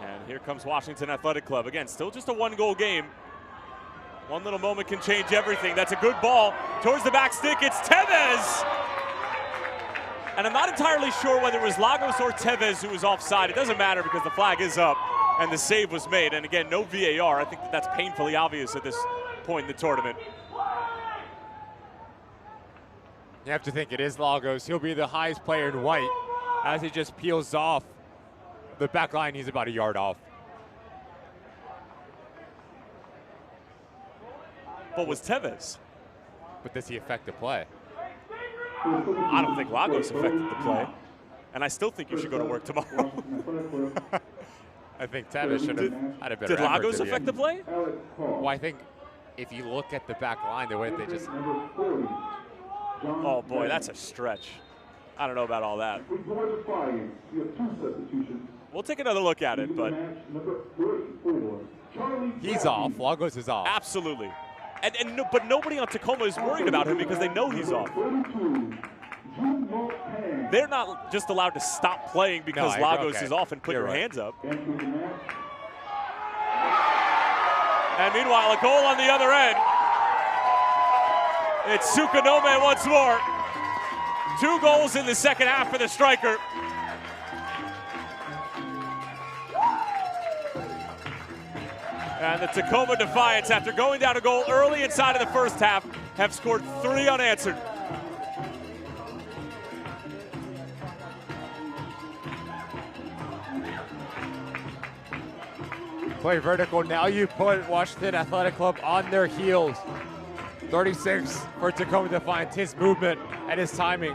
S2: And here comes Washington Athletic Club. Again, still just a 1-goal game. One little moment can change everything. That's a good ball towards the back stick. It's Tevez. And I'm not entirely sure whether it was Lagos or Tevez who was offside. It doesn't matter because the flag is up and the save was made. And again, no VAR. I think that's painfully obvious at this point in the tournament.
S3: You have to think it is Lagos. He'll be the highest player in white as he just peels off the back line. He's about a yard off.
S2: But was Tevez?
S3: But does he affect the play?
S2: I don't think Lagos affected the play. And I still think you should go to work tomorrow.
S3: I think Tevez should have had a better
S2: Did Lagos affect the play?
S3: Well, I think if you look at the back line, the way they just...
S2: Oh, boy, that's a stretch. I don't know about all that. We'll take another look at it, but...
S3: He's off. Lagos is off.
S2: Absolutely. But nobody on Tacoma is worried about him because they know he's off. They're not just allowed to stop playing because Lagos is off and put your hands up. And meanwhile, a goal on the other end. It's Sukanome once more. 2 goals in the second half for the striker. And the Tacoma Defiance, after going down a goal early inside of the first half, have scored 3 unanswered.
S3: Play vertical. Now you put Washington Athletic Club on their heels. 36 for Tacoma Defiance. His movement and his timing.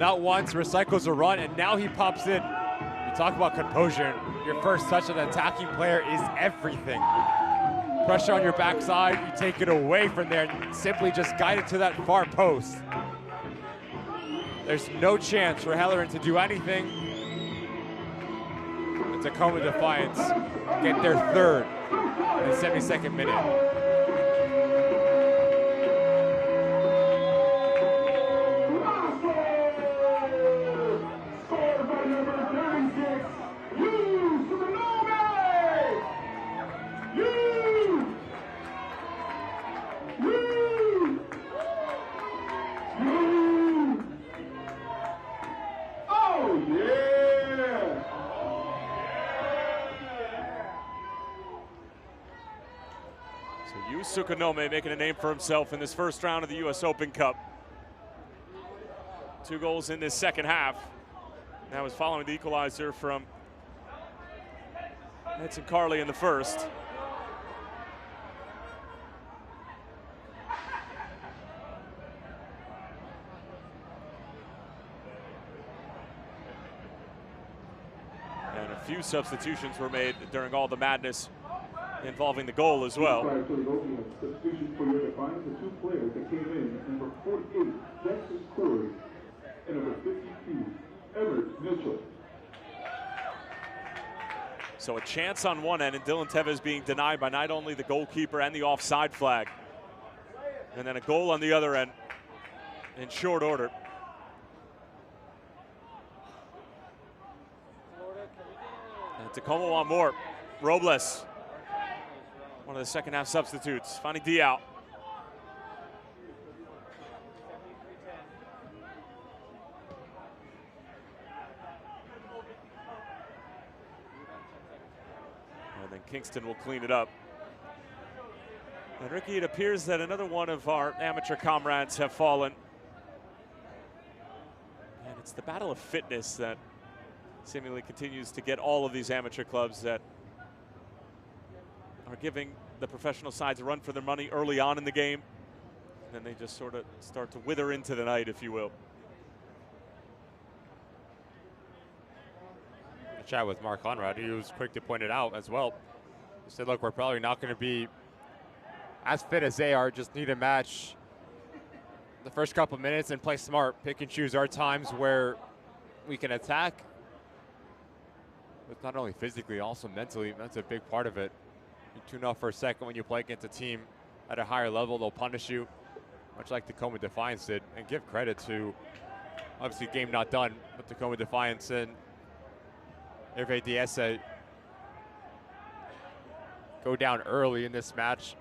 S3: Not once recycles a run, and now he pops in. You talk about composure. Your first touch of an attacking player is everything. Pressure on your backside, you take it away from there and simply just guide it to that far post. There's no chance for Helleran to do anything. The Tacoma Defiance get their third in the 72nd minute.
S2: Yu Tsukunome making a name for himself in this first round of the U.S. Open Cup. 2 goals in this second half. That was following the equalizer from Edson Carley in the first. And a few substitutions were made during all the madness involving the goal as well.
S4: Substitution for your Defiance, the 2 players that came in, number 48, Jackson Corey, and number 52, Everett Mitchell.
S2: So a chance on one end, and Dylan Tevez being denied by not only the goalkeeper and the offside flag. And then a goal on the other end in short order. And Tacoma want more. Robles, one of the second half substitutes, finding D out. And then Kingston will clean it up. And Ricky, it appears that another one of our amateur comrades have fallen. And it's the battle of fitness that seemingly continues to get all of these amateur clubs that are giving the professional sides a run for their money early on in the game. And then they just sort of start to wither into the night, if you will.
S3: I chat with Mark Conrad, he was quick to point it out as well. He said, look, we're probably not going to be as fit as they are, just need to match the first couple minutes and play smart, pick and choose our times where we can attack. But not only physically, also mentally, that's a big part of it. You tune off for a second when you play against a team at a higher level, they'll punish you, much like Tacoma Defiance did. And give credit to, obviously, game not done, but Tacoma Defiance and Hervé Diesse go down early in this match,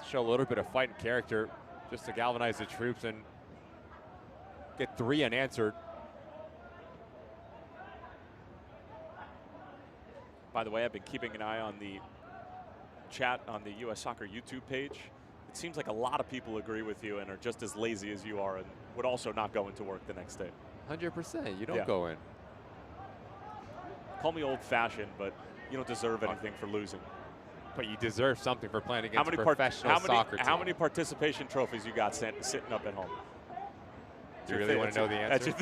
S3: show a little bit of fight and character just to galvanize the troops and get 3 unanswered.
S2: By the way, I've been keeping an eye on the chat on the U.S. Soccer YouTube page. It seems like a lot of people agree with you and are just as lazy as you are and would also not go into work the next day.
S3: 100%, you don't go in.
S2: Call me old-fashioned, but you don't deserve anything for losing.
S3: But you deserve something for playing against a professional soccer team.
S2: How many participation trophies you got sitting up at home?
S3: Do you really want to know the answer?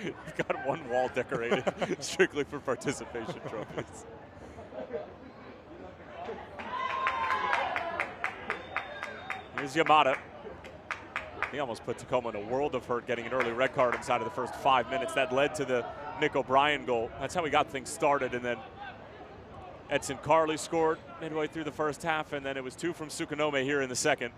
S2: You've got one wall decorated strictly for participation trophies. Here's Yamada. He almost put Tacoma in a world of hurt, getting an early red card inside of the first 5 minutes. That led to the Nick O'Brien goal. That's how we got things started, and then Edson Carley scored midway through the first half, and then it was 2 from Tsukunome here in the second.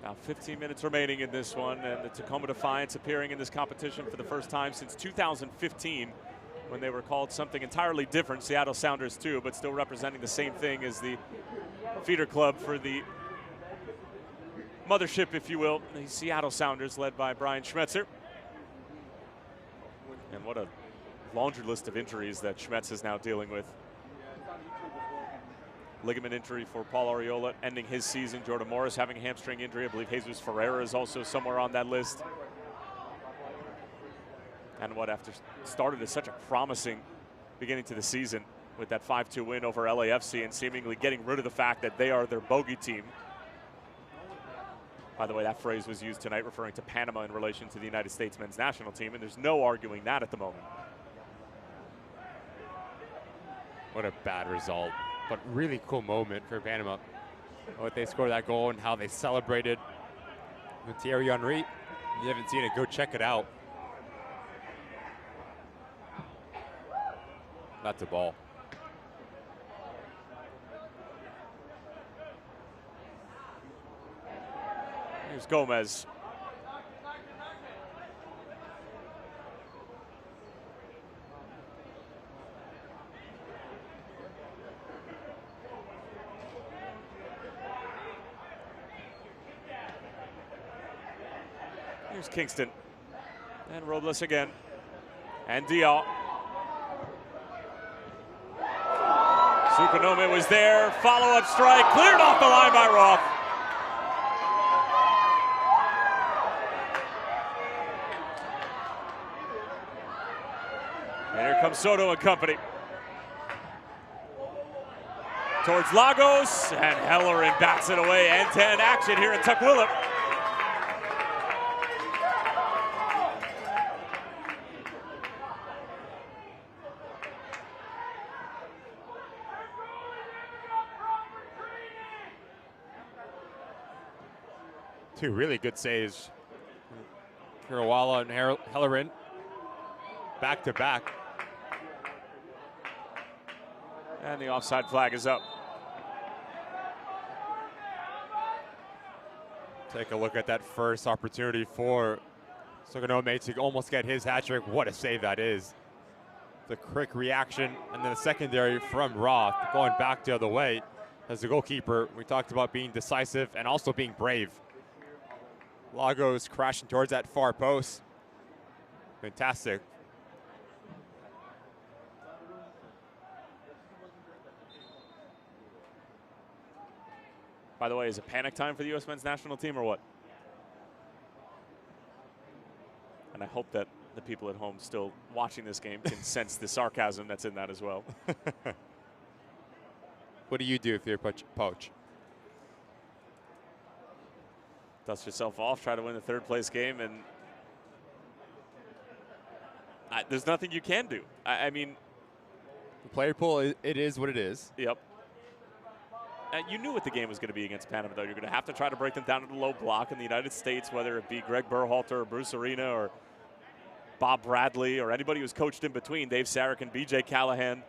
S2: Now 15 minutes remaining in this one, and the Tacoma Defiance appearing in this competition for the first time since 2015, when they were called something entirely different, Seattle Sounders too, but still representing the same thing as the feeder club for the mothership, if you will, the Seattle Sounders, led by Brian Schmetzer. And what a laundry list of injuries that Schmetz is now dealing with. Ligament injury for Paul Arriola ending his season. Jordan Morris having a hamstring injury. I believe Jesus Ferreira is also somewhere on that list. And what, after started as such a promising beginning to the season with that 5-2 win over LAFC and seemingly getting rid of the fact that they are their bogey team. By the way, that phrase was used tonight referring to Panama in relation to the United States men's national team, and there's no arguing that at the moment.
S3: What a bad result, but really cool moment for Panama. What they scored that goal and how they celebrated with Thierry Henry. If you haven't seen it, go check it out. That's a ball.
S2: Here's Gomez. Here's Kingston. And Robles again. And Dial. Sukanome was there. Follow-up strike. Cleared off the line by Roth. And here comes Soto and company. Towards Lagos, and Hellerin bats it away. End-to-end action here in Tukwila.
S3: Two really good saves. Kirawala and Hellerin back to back.
S2: And the offside flag is up.
S3: Take a look at that first opportunity for Sukanome to almost get his hat trick. What a save that is. The quick reaction, and then the secondary from Roth going back the other way. As the goalkeeper, we talked about being decisive and also being brave. Lagos crashing towards that far post. Fantastic.
S2: By the way, is it panic time for the U.S. men's national team or what? And I hope that the people at home still watching this game can sense the sarcasm that's in that as well.
S3: What do you do if you're Poach?
S2: Dust yourself off, try to win the third place game, and there's nothing you can do. I mean,
S3: the player pool, it is what it is.
S2: Yep. You knew what the game was going to be against Panama, though. You're going to have to try to break them down to the low block in the United States, whether it be Greg Berhalter or Bruce Arena or Bob Bradley or anybody who's coached in between, Dave Sarachan, BJ Callahan.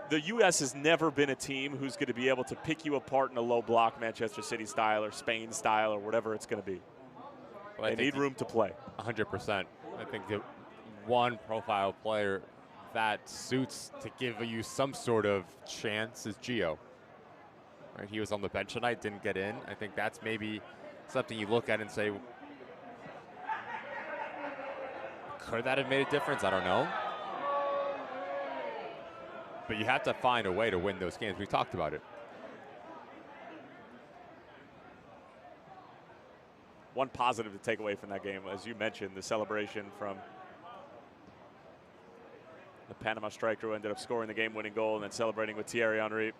S2: The U.S. has never been a team who's going to be able to pick you apart in a low block, Manchester City style or Spain style or whatever it's going to be. Well, they need room to play.
S3: 100%. I think the one profile player that suits to give you some sort of chance is Gio. Right, he was on the bench tonight, didn't get in. I think that's maybe something you look at and say, could that have made a difference? I don't know. But you have to find a way to win those games. We talked about it.
S2: One positive to take away from that game, as you mentioned, the celebration from the Panama striker who ended up scoring the game-winning goal and then celebrating with Thierry Henry.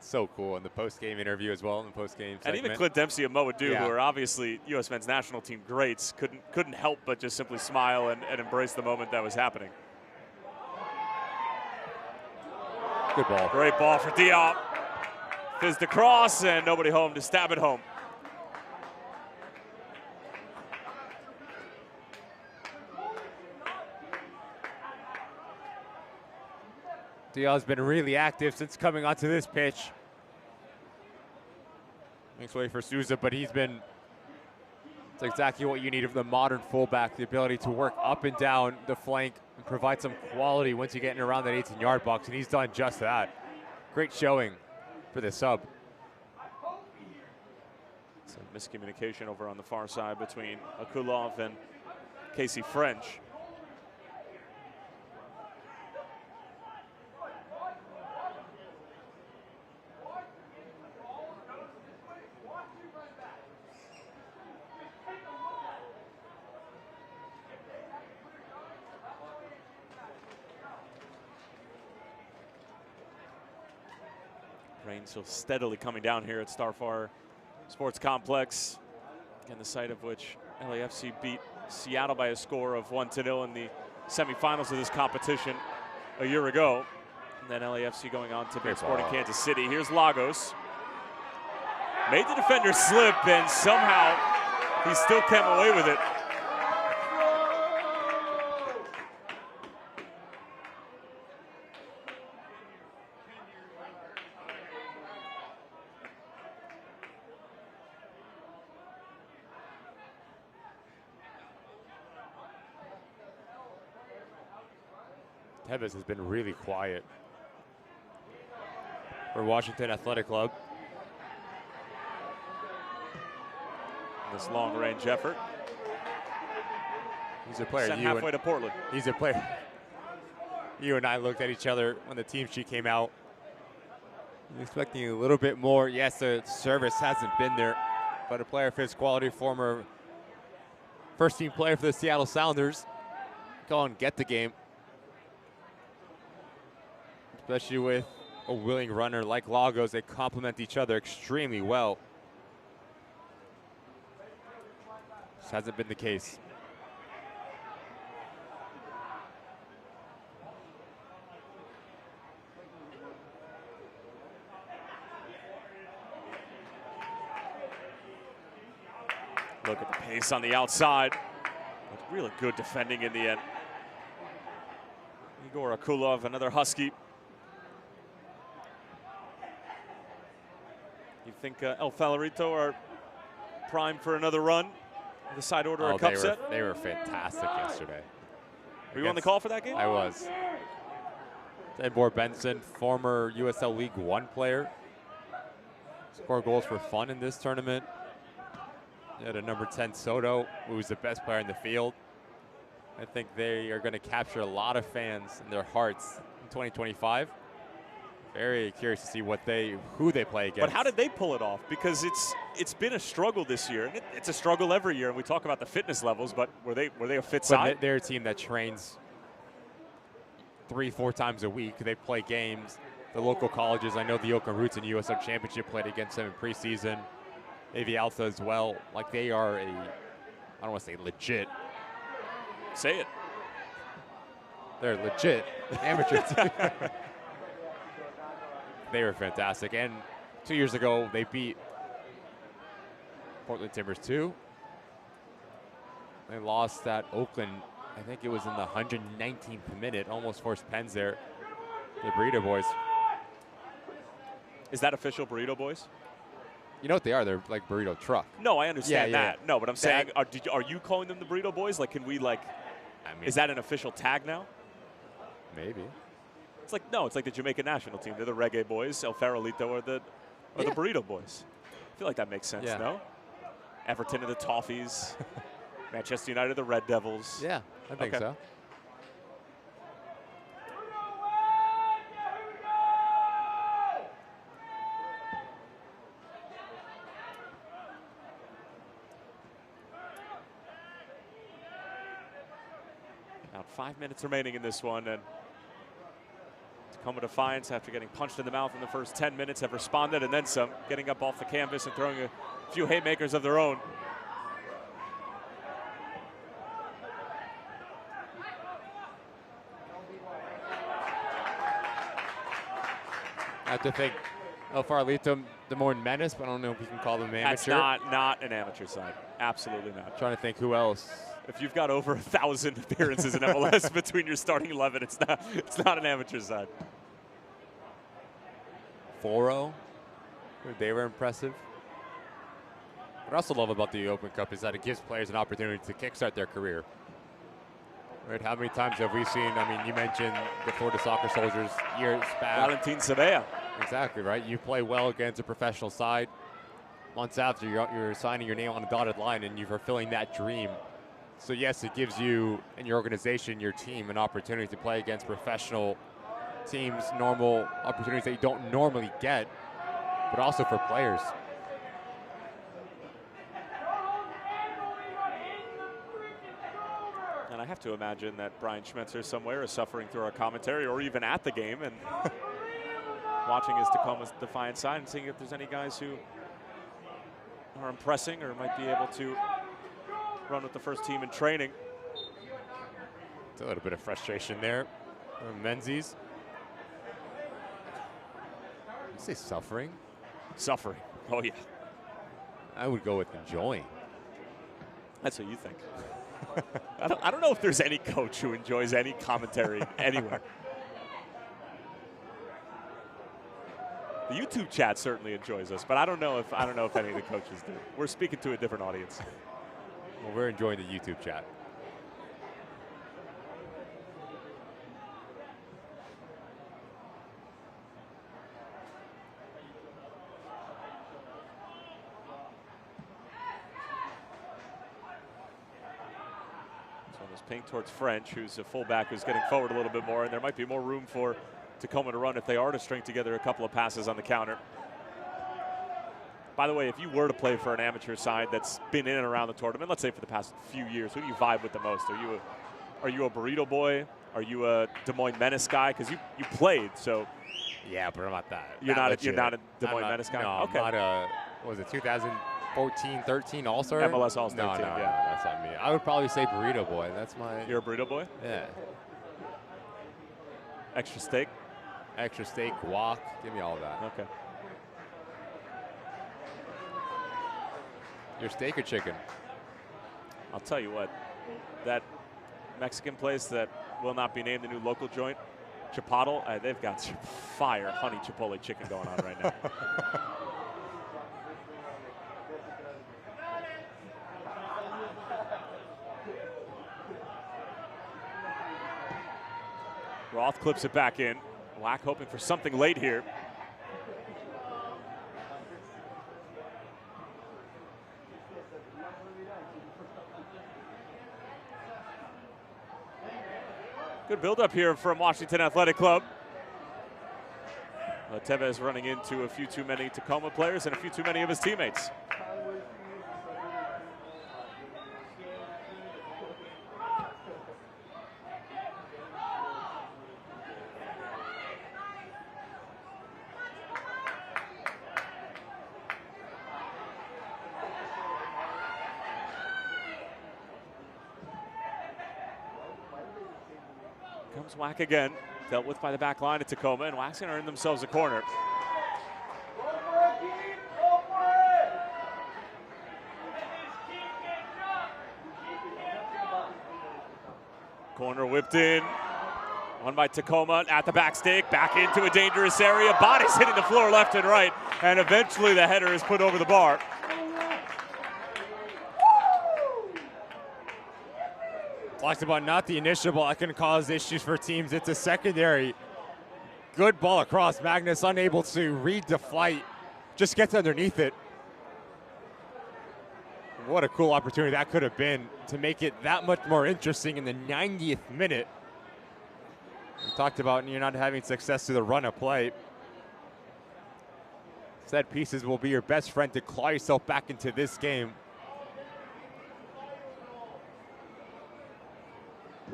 S3: So cool in the post-game interview as well, in the post-game segment.
S2: And even Clint Dempsey and Mo Adu, who are obviously U.S. men's national team greats, couldn't help but just simply smile and embrace the moment that was happening.
S3: Good ball.
S2: Great ball for Diop. Fizzed across and nobody home to stab it home.
S3: Diop's been really active since coming onto this pitch. Makes way for Souza, but it's exactly what you need of the modern fullback, the ability to work up and down the flank and provide some quality once you get in around that 18-yard box, and he's done just that. Great showing for the sub.
S2: Some miscommunication over on the far side between Akulov and Casey French. Rain so steadily coming down here at Starfire Sports Complex. Again, the site of which LAFC beat Seattle by a score of 1-0 in the semifinals of this competition a year ago. And then LAFC going on to beat Sporting Kansas City. Here's Lagos. Made the defender slip, and somehow he still came away with it.
S3: Tevez has been really quiet for Washington Athletic Club.
S2: this long-range effort.
S3: He's a player.
S2: Sent halfway to Portland.
S3: He's a player. You and I looked at each other when the team sheet came out. Expecting a little bit more. Yes, the service hasn't been there, but a player of his quality, former first-team player for the Seattle Sounders, go and get the game. Especially with a willing runner like Lagos, they complement each other extremely well. This hasn't been the case.
S2: Look at the pace on the outside. But really good defending in the end. Igor Akulov, another Husky. You think El Favorito are primed for another run? The side order a cup set?
S3: They were fantastic yesterday.
S2: Were you on the call for that game?
S3: I was. Edward Benson, former USL League One player. Scored goals for fun in this tournament. They had a number 10 Soto, who was the best player in the field. I think they are going to capture a lot of fans in their hearts in 2025. Very curious to see who they play against.
S2: But how did they pull it off? Because it's been a struggle this year, and it's a struggle every year. And we talk about the fitness levels, but were they a fit side?
S3: They're a team that trains 3-4 times a week. They play games. The local colleges, I know the Oakland Roots in USL Championship played against them in preseason. AV Alpha as well. Like, they are I don't want to say legit.
S2: Say it.
S3: They're legit amateur team. They were fantastic. And 2 years ago, they beat Portland Timbers 2. They lost at Oakland. I think it was in the 119th minute. Almost forced pens there. The Burrito Boys.
S2: Is that official, Burrito Boys?
S3: You know what they are? They're like Burrito Truck.
S2: No, I understand that.
S3: Yeah.
S2: No, but I'm saying, are you calling them the Burrito Boys? Like, can we, like, is that an official tag now?
S3: Maybe.
S2: It's like, no, it's like the Jamaican national team. They're the Reggae Boys. El Farolito are the Burrito Boys. I feel like that makes sense, no? Everton are the Toffees. Manchester United, the Red Devils.
S3: Yeah, I think so.
S2: About 5 minutes remaining in this one, and Tacoma Defiance, after getting punched in the mouth in the first 10 minutes, have responded and then some, getting up off the canvas and throwing a few haymakers of their own.
S3: I have to think El Farolito, the more menace, but I don't know if we can call them amateur.
S2: That's not an amateur side. Absolutely not.
S3: Trying to think who else.
S2: If you've got over 1,000 appearances in MLS between your starting 11, it's not an amateur side.
S3: Foro, they were impressive. What I also love about the Open Cup is that it gives players an opportunity to kickstart their career. Right? How many times have we seen? I mean, you mentioned the Florida Soccer Soldiers years back.
S2: Valentin Sabella.
S3: Exactly right. You play well against a professional side. Months after, you're signing your name on a dotted line, and you're fulfilling that dream. So yes, it gives you and your organization, your team, an opportunity to play against professional teams, normal opportunities that you don't normally get, but also for players.
S2: And I have to imagine that Brian Schmetzer somewhere is suffering through our commentary or even at the game and watching his Tacoma Defiance side and seeing if there's any guys who are impressing or might be able to run with the first team in training.
S3: It's a little bit of frustration there from Menzies. You say suffering?
S2: Suffering. Oh, yeah.
S3: I would go with enjoying.
S2: That's what you think. I don't know if there's any coach who enjoys any commentary anywhere. The YouTube chat certainly enjoys us, but I don't know if any of the coaches do. We're speaking to a different audience.
S3: Well, we're enjoying the YouTube chat.
S2: was paying towards French, who's a fullback who's getting forward a little bit more, and there might be more room for Tacoma to run if they are to string together a couple of passes on the counter. By the way, if you were to play for an amateur side that's been in and around the tournament, let's say for the past few years, who do you vibe with the most? Are you a Burrito boy? Are you a Des Moines Menace guy? Because you played, so.
S3: Yeah, but I'm not that.
S2: You're not a Des Moines Menace guy?
S3: No,
S2: okay.
S3: I'm not a, what was it, 2014-13 All-Star?
S2: MLS All-Star
S3: no,
S2: team,
S3: no,
S2: yeah.
S3: No, that's not me. I would probably say Burrito Boy. That's my.
S2: You're a Burrito boy?
S3: Yeah.
S2: Extra steak?
S3: Extra steak, guac. Give me all of that.
S2: Okay.
S3: Your steak or chicken?
S2: I'll tell you what, that Mexican place that will not be named, the new local joint, Chipotle, they've got some fire honey chipotle chicken going on right now. Roth clips it back in. Wack hoping for something late here. Good build-up here from Washington Athletic Club. Tevez running into a few too many Tacoma players and a few too many of his teammates. Comes Wack again, dealt with by the back line at Tacoma, and Wack's gonna earn themselves a corner. Corner whipped in, one by Tacoma at the back stake, back into a dangerous area, bodies hitting the floor left and right, and eventually the header is put over the bar.
S3: Talked about not the initial ball that can cause issues for teams. It's a secondary. Good ball across. Magnus unable to read the flight. Just gets underneath it. What a cool opportunity that could have been to make it that much more interesting in the 90th minute. We talked about you're not having success to the run of play. Set pieces will be your best friend to claw yourself back into this game.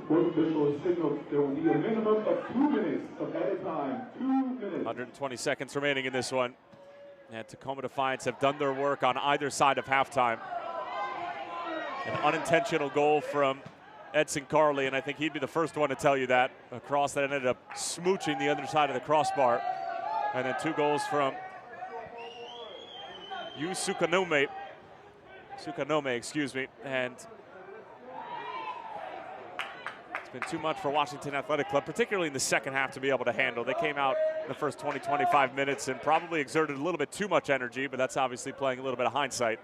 S4: Court official has signaled there will be a minimum of 2 minutes of added time. 2 minutes.
S2: 120 seconds remaining in this one. And Tacoma Defiance have done their work on either side of halftime. An unintentional goal from Edson Carley, and I think he'd be the first one to tell you that. A cross that ended up smooching the other side of the crossbar. And then 2 goals from Yu Sukanome, excuse me, and it's been too much for Washington Athletic Club, particularly in the second half, to be able to handle. They came out in the first 20, 25 minutes and probably exerted a little bit too much energy, but that's obviously playing a little bit of hindsight.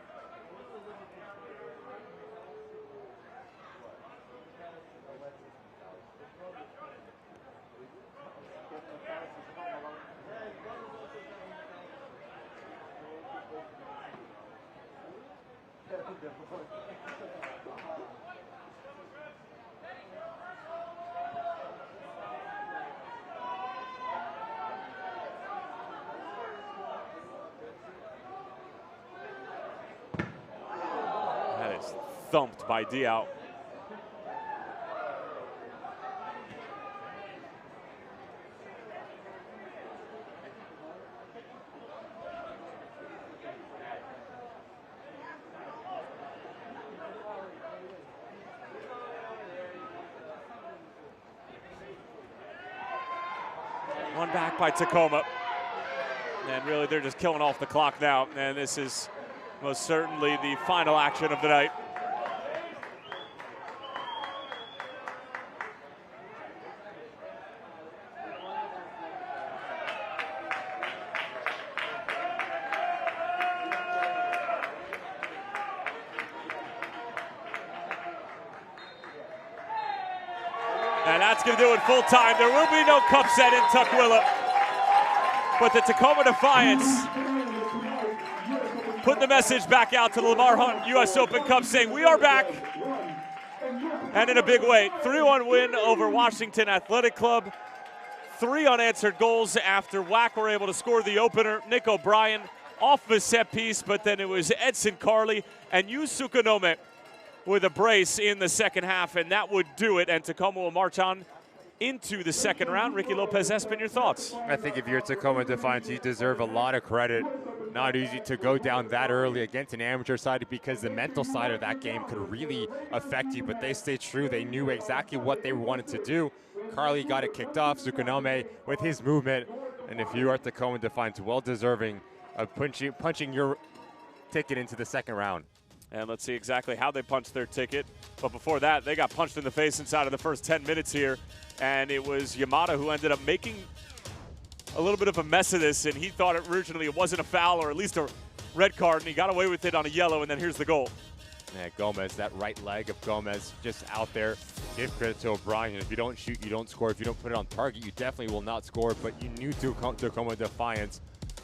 S2: Thumped by Diao. One back by Tacoma. And really, they're just killing off the clock now. And this is most certainly the final action of the night. And that's going to do it full time. There will be no cup set in Tukwila. But the Tacoma Defiance put the message back out to the Lamar Hunt U.S. Open Cup saying, we are back. And in a big way, 3-1 win over Washington Athletic Club. 3 unanswered goals after WAC were able to score the opener. Nick O'Brien off of a set piece, but then it was Edson Carley and Yu Sukunome with a brace in the second half, and that would do it. And Tacoma will march on into the second round. Ricky Lopez-Espin, your thoughts?
S3: I think if you're Tacoma Defiance, you deserve a lot of credit. Not easy to go down that early against an amateur side because the mental side of that game could really affect you, but they stayed true. They knew exactly what they wanted to do. Carly got it kicked off, Sukunome with his movement, and if you are Tacoma Defiance, well deserving of punching your ticket into the second round.
S2: And let's see exactly how they punched their ticket. But before that, they got punched in the face inside of the first 10 minutes here. And it was Yamada who ended up making a little bit of a mess of this. And he thought originally it wasn't a foul or at least a red card. And he got away with it on a yellow. And then here's the goal.
S3: Yeah, Gomez, that right leg of Gomez just out there. Give credit to O'Brien. If you don't shoot, you don't score. If you don't put it on target, you definitely will not score. But you knew Tacoma Defiance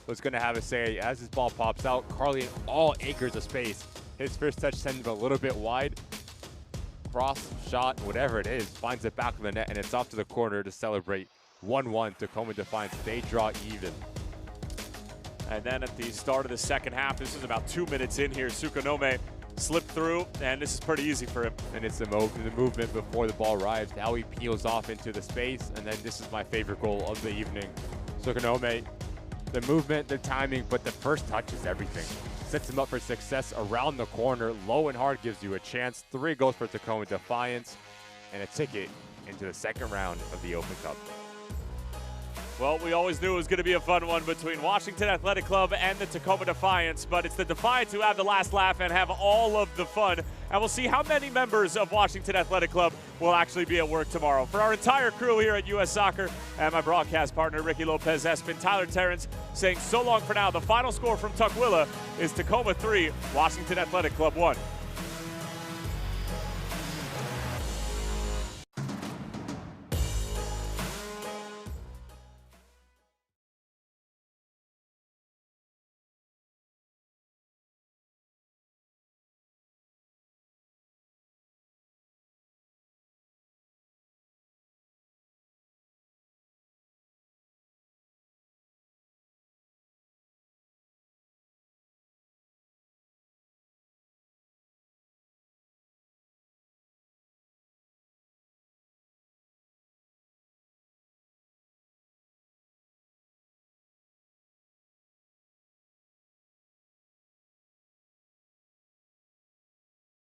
S3: was going to have a say as his ball pops out. Carly in all acres of space. His first touch sends him a little bit wide. Cross, shot, whatever it is, finds it back of the net, and it's off to the corner to celebrate. 1-1, Tacoma Defiance. They draw even.
S2: And then at the start of the second half, this is about 2 minutes in here, Sukunome slipped through, and this is pretty easy for him.
S3: And it's the movement before the ball arrives, how he peels off into the space, and then this is my favorite goal of the evening. Sukunome, the movement, the timing, but the first touch is everything. Sets him up for success around the corner. Low and hard gives you a chance. 3 goals for Tacoma Defiance and a ticket into the second round of the Open Cup.
S2: Well, we always knew it was going to be a fun one between Washington Athletic Club and the Tacoma Defiance, but it's the Defiance who have the last laugh and have all of the fun. And we'll see how many members of Washington Athletic Club will actually be at work tomorrow. For our entire crew here at U.S. Soccer and my broadcast partner, Ricky Lopez-Espin, Tyler Terrence saying so long for now. The final score from Tukwila is Tacoma 3, Washington Athletic Club 1.